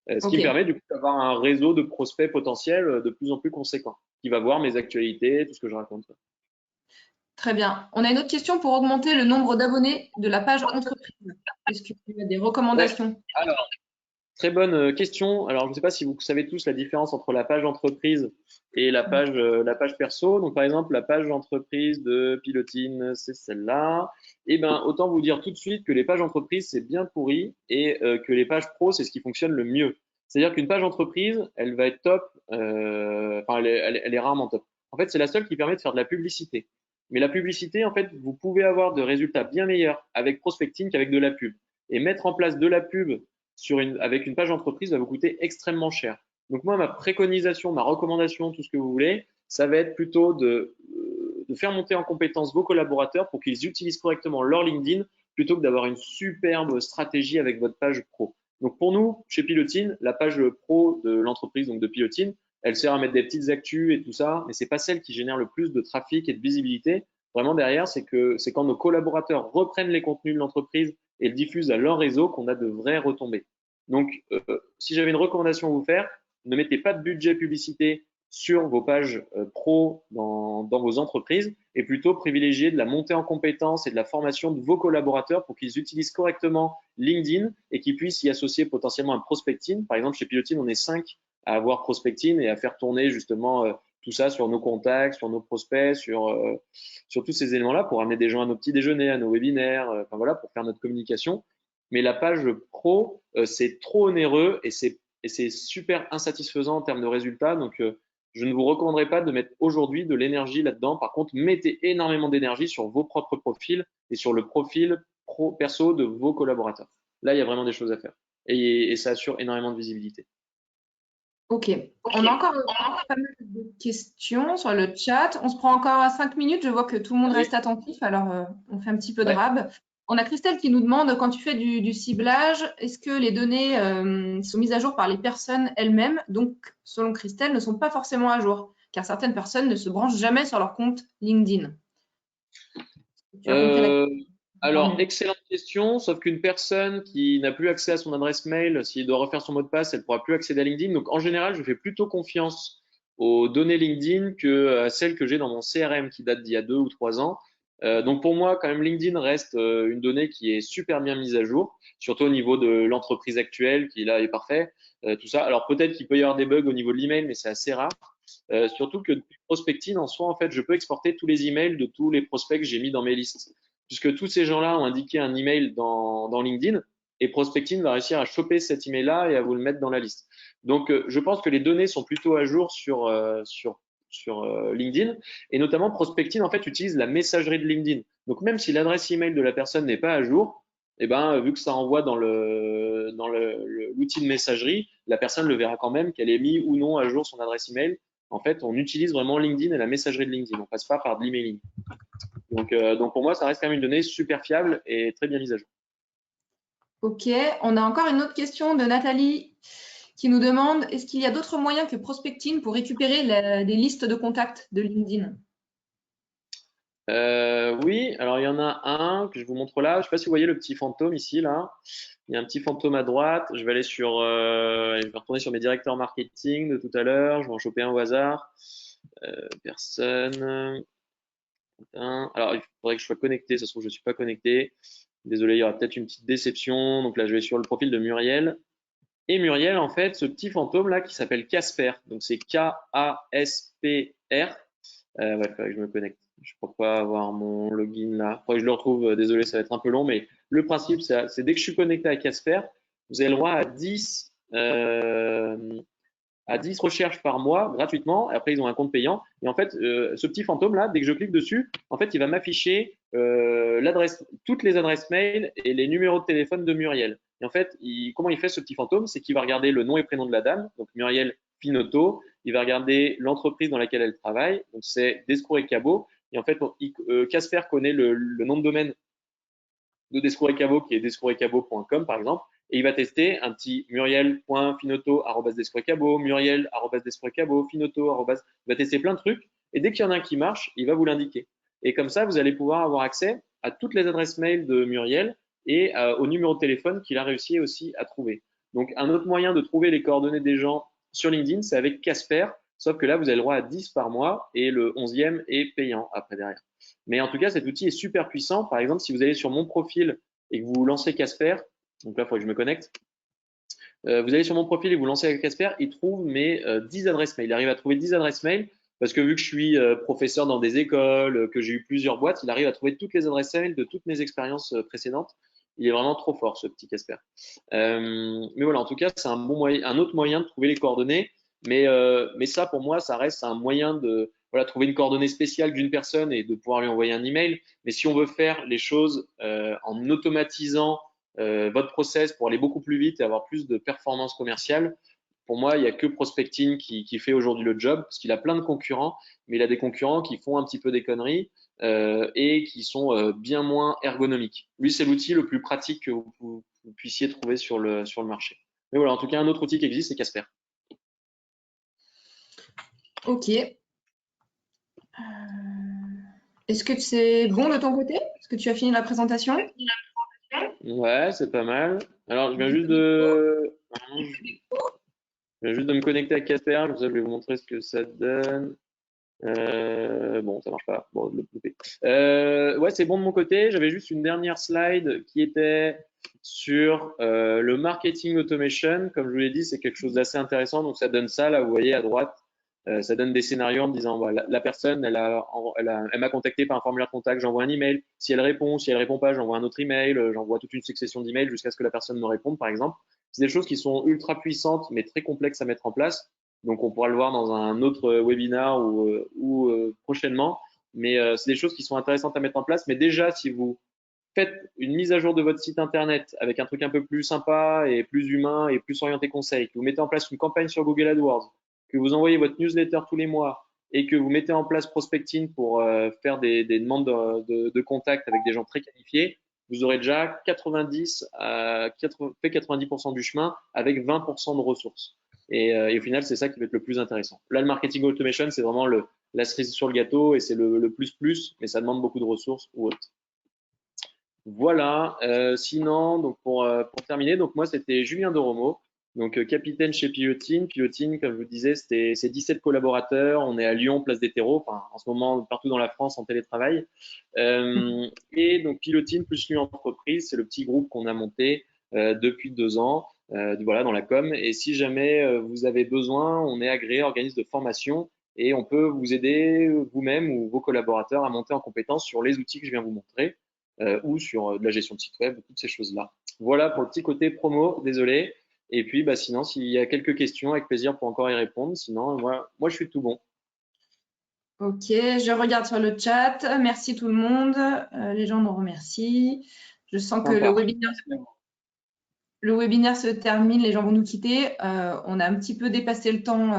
Ce qui me permet du coup d'avoir un réseau de prospects potentiels de plus en plus conséquent, qui va voir mes actualités, tout ce que je raconte. Très bien. On a une autre question pour augmenter le nombre d'abonnés de la page entreprise. Est-ce que tu as des recommandations? Alors, Très bonne question. Alors, je ne sais pas si vous savez tous la différence entre la page entreprise et la page perso. Donc, par exemple, la page entreprise de Pilotine, c'est celle-là. Eh ben, autant vous dire tout de suite que les pages entreprise, c'est bien pourri et que les pages pro, c'est ce qui fonctionne le mieux. C'est-à-dire qu'une page entreprise, elle va être top, enfin, elle est rarement top. En fait, c'est la seule qui permet de faire de la publicité. Mais la publicité, en fait, vous pouvez avoir de résultats bien meilleurs avec prospecting qu'avec de la pub. Et mettre en place de la pub avec une page entreprise va vous coûter extrêmement cher. Donc moi, ma préconisation, ma recommandation, tout ce que vous voulez, ça va être plutôt de faire monter en compétence vos collaborateurs pour qu'ils utilisent correctement leur LinkedIn plutôt que d'avoir une superbe stratégie avec votre page pro. Donc pour nous, chez Pilotine, la page pro de l'entreprise, donc de Pilotine, elle sert à mettre des petites actus et tout ça, mais c'est pas celle qui génère le plus de trafic et de visibilité. Vraiment derrière, c'est quand nos collaborateurs reprennent les contenus de l'entreprise et le diffusent à leur réseau qu'on a de vraies retombées. Donc, si j'avais une recommandation à vous faire, ne mettez pas de budget publicité sur vos pages pro dans vos entreprises et plutôt privilégier de la montée en compétences et de la formation de vos collaborateurs pour qu'ils utilisent correctement LinkedIn et qu'ils puissent y associer potentiellement un prospecting. Par exemple, chez Pilotine, on est 5 à avoir prospecting et à faire tourner justement tout ça sur nos contacts, sur nos prospects, sur tous ces éléments-là pour amener des gens à nos petits déjeuners, à nos webinaires, enfin voilà, pour faire notre communication. Mais la page pro, c'est trop onéreux et c'est super insatisfaisant en termes de résultats. Donc, je ne vous recommanderais pas de mettre aujourd'hui de l'énergie là-dedans. Par contre, mettez énormément d'énergie sur vos propres profils et sur le profil perso de vos collaborateurs. Là, il y a vraiment des choses à faire et ça assure énormément de visibilité. Ok. On a encore pas mal de questions sur le chat. On se prend encore 5 minutes. Je vois que tout le monde reste attentif. Alors, on fait un petit peu de rab. On a Christelle qui nous demande, quand tu fais du ciblage, est-ce que les données sont mises à jour par les personnes elles-mêmes? Donc, selon Christelle, ne sont pas forcément à jour, car certaines personnes ne se branchent jamais sur leur compte LinkedIn. Tu as compris la question? Alors, excellente question, sauf qu'une personne qui n'a plus accès à son adresse mail, s'il doit refaire son mot de passe, elle ne pourra plus accéder à LinkedIn. Donc, en général, je fais plutôt confiance aux données LinkedIn que à celles que j'ai dans mon CRM qui date d'il y a 2 ou 3 ans. Donc, pour moi, quand même, LinkedIn reste une donnée qui est super bien mise à jour, surtout au niveau de l'entreprise actuelle qui, là, est parfait. Tout ça. Alors, peut-être qu'il peut y avoir des bugs au niveau de l'email, mais c'est assez rare. Surtout que depuis prospecting, en soi, en fait, je peux exporter tous les emails de tous les prospects que j'ai mis dans mes listes puisque tous ces gens-là ont indiqué un email dans LinkedIn et Prospecting va réussir à choper cet email-là et à vous le mettre dans la liste. Donc, je pense que les données sont plutôt à jour sur LinkedIn et notamment Prospecting en fait utilise la messagerie de LinkedIn. Donc, même si l'adresse email de la personne n'est pas à jour, eh ben, vu que ça envoie dans l'outil de messagerie, la personne le verra quand même qu'elle ait mis ou non à jour son adresse email. En fait, on utilise vraiment LinkedIn et la messagerie de LinkedIn. On passe pas par de l'emailing. Donc pour moi, ça reste quand même une donnée super fiable et très bien mise à jour. Ok, on a encore une autre question de Nathalie qui nous demande, est-ce qu'il y a d'autres moyens que prospecting pour récupérer des listes de contacts de LinkedIn? Oui, alors il y en a un que je vous montre là. Je ne sais pas si vous voyez le petit fantôme ici, là. Il y a un petit fantôme à droite. Je vais aller je vais retourner sur mes directeurs marketing de tout à l'heure. Je vais en choper un au hasard. Personne. Alors, il faudrait que je sois connecté. Ça se trouve, je ne suis pas connecté. Désolé, il y aura peut-être une petite déception. Donc là, je vais sur le profil de Muriel. Et Muriel, en fait, ce petit fantôme là qui s'appelle Casper. Donc c'est K-A-S-P-R. Ouais, il faudrait que je me connecte. Je ne crois pas avoir mon login là. Il faudrait que je le retrouve. Désolé, ça va être un peu long, mais le principe, c'est dès que je suis connecté à Casper, vous avez le droit à 10 recherches par mois gratuitement. Après, ils ont un compte payant. Et en fait, ce petit fantôme là, dès que je clique dessus, en fait, il va m'afficher toutes les adresses mail et les numéros de téléphone de Muriel. Et en fait, comment il fait ce petit fantôme? C'est qu'il va regarder le nom et prénom de la dame, donc Muriel Pinotto. Il va regarder l'entreprise dans laquelle elle travaille, donc c'est Descours et Cabot. Et en fait, Casper connaît le nom de domaine de Descours et Cabot qui est descouretcabot.com par exemple. Et il va tester un petit muriel.finotto@descouretcabot, muriel@descouretcabot, finotto. Il va tester plein de trucs. Et dès qu'il y en a un qui marche, il va vous l'indiquer. Et comme ça, vous allez pouvoir avoir accès à toutes les adresses mail de Muriel et au numéro de téléphone qu'il a réussi aussi à trouver. Donc, un autre moyen de trouver les coordonnées des gens sur LinkedIn, c'est avec Casper. Sauf que là, vous avez le droit à 10 par mois et le 11e est payant après derrière. Mais en tout cas, cet outil est super puissant. Par exemple, si vous allez sur mon profil et que vous lancez Casper, donc là, il faut que je me connecte. Vous allez sur mon profil et vous lancez avec Casper, il trouve mes 10 adresses mail. Il arrive à trouver 10 adresses mail parce que vu que je suis professeur dans des écoles, que j'ai eu plusieurs boîtes, il arrive à trouver toutes les adresses mail de toutes mes expériences précédentes. Il est vraiment trop fort, ce petit Casper. Mais voilà, en tout cas, c'est un bon moyen, un autre moyen de trouver les coordonnées. Mais ça, pour moi, ça reste un moyen de voilà, trouver une coordonnée spéciale d'une personne et de pouvoir lui envoyer un email. Mais si on veut faire les choses en automatisant votre process pour aller beaucoup plus vite et avoir plus de performance commerciale, pour moi, il n'y a que Prospecting qui fait aujourd'hui le job parce qu'il a plein de concurrents, mais il a des concurrents qui font un petit peu des conneries et qui sont bien moins ergonomiques. Lui, c'est l'outil le plus pratique que vous puissiez trouver sur le marché. Mais voilà, en tout cas, un autre outil qui existe, c'est Casper. Ok. Est-ce que c'est bon de ton côté? Est-ce que tu as fini la présentation? Ouais, c'est pas mal. Alors, je viens juste de me connecter à Casper, comme ça je vais vous montrer ce que ça donne. Bon, ça marche pas. Bon, je l'ai coupé. Ouais, c'est bon de mon côté. J'avais juste une dernière slide qui était sur le marketing automation. Comme je vous l'ai dit, c'est quelque chose d'assez intéressant. Donc, ça donne ça, là, vous voyez, à droite. Ça donne des scénarios en me disant, voilà, la personne, elle m'a contacté par un formulaire de contact, j'envoie un email. Si elle répond pas, j'envoie un autre email. J'envoie toute une succession d'emails jusqu'à ce que la personne me réponde, par exemple. C'est des choses qui sont ultra puissantes, mais très complexes à mettre en place. Donc, on pourra le voir dans un autre webinar ou prochainement. Mais c'est des choses qui sont intéressantes à mettre en place. Mais déjà, si vous faites une mise à jour de votre site internet avec un truc un peu plus sympa et plus humain et plus orienté conseil, que vous mettez en place une campagne sur Google AdWords, que vous envoyez votre newsletter tous les mois et que vous mettez en place Prospecting pour faire des demandes de contact avec des gens très qualifiés, vous aurez déjà 90 à 80, fait 90% du chemin avec 20% de ressources. Et au final, c'est ça qui va être le plus intéressant. Là, le marketing automation, c'est vraiment la cerise sur le gâteau et c'est le plus, mais ça demande beaucoup de ressources ou autre. Voilà. Sinon, donc pour terminer, donc moi, c'était Julien Doromo, donc capitaine chez Pilotine. Pilotine, comme je vous disais, c'est 17 collaborateurs. On est à Lyon, place des terreaux, enfin, en ce moment partout dans la France en télétravail. Et donc Pilotine plus Lyon Entreprise, c'est le petit groupe qu'on a monté depuis 2 ans. Voilà, dans la com. Et si jamais vous avez besoin, on est agréé organisme de formation et on peut vous aider vous-même ou vos collaborateurs à monter en compétence sur les outils que je viens vous montrer ou sur de la gestion de site web, toutes ces choses-là. Voilà pour le petit côté promo, désolé. Et puis, bah, sinon, s'il y a quelques questions, avec plaisir pour encore y répondre. Sinon, moi je suis tout bon. Ok, je regarde sur le chat. Merci tout le monde. Les gens nous remercient. Je sens que le webinaire se termine. Les gens vont nous quitter. On a un petit peu dépassé le temps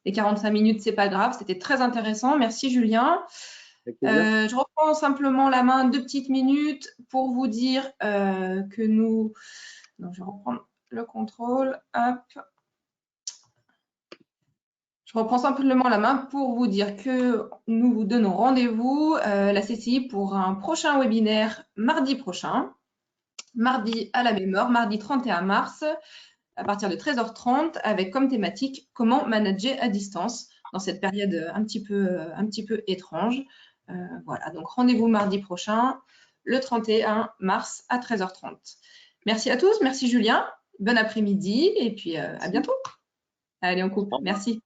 des 45 minutes. C'est pas grave. C'était très intéressant. Merci, Julien. Je reprends simplement la main 2 petites minutes pour vous dire que nous… Donc, je vais reprendre le contrôle. Hop. Je reprends simplement la main pour vous dire que nous vous donnons rendez-vous, la CCI, pour un prochain webinaire mardi prochain. Mardi à la même heure, mardi 31 mars, à partir de 13h30, avec comme thématique « Comment manager à distance ?» dans cette période un petit peu étrange. Voilà, donc rendez-vous mardi prochain, le 31 mars à 13h30. Merci à tous, merci Julien, bon après-midi et puis à bientôt. Allez, on coupe, merci.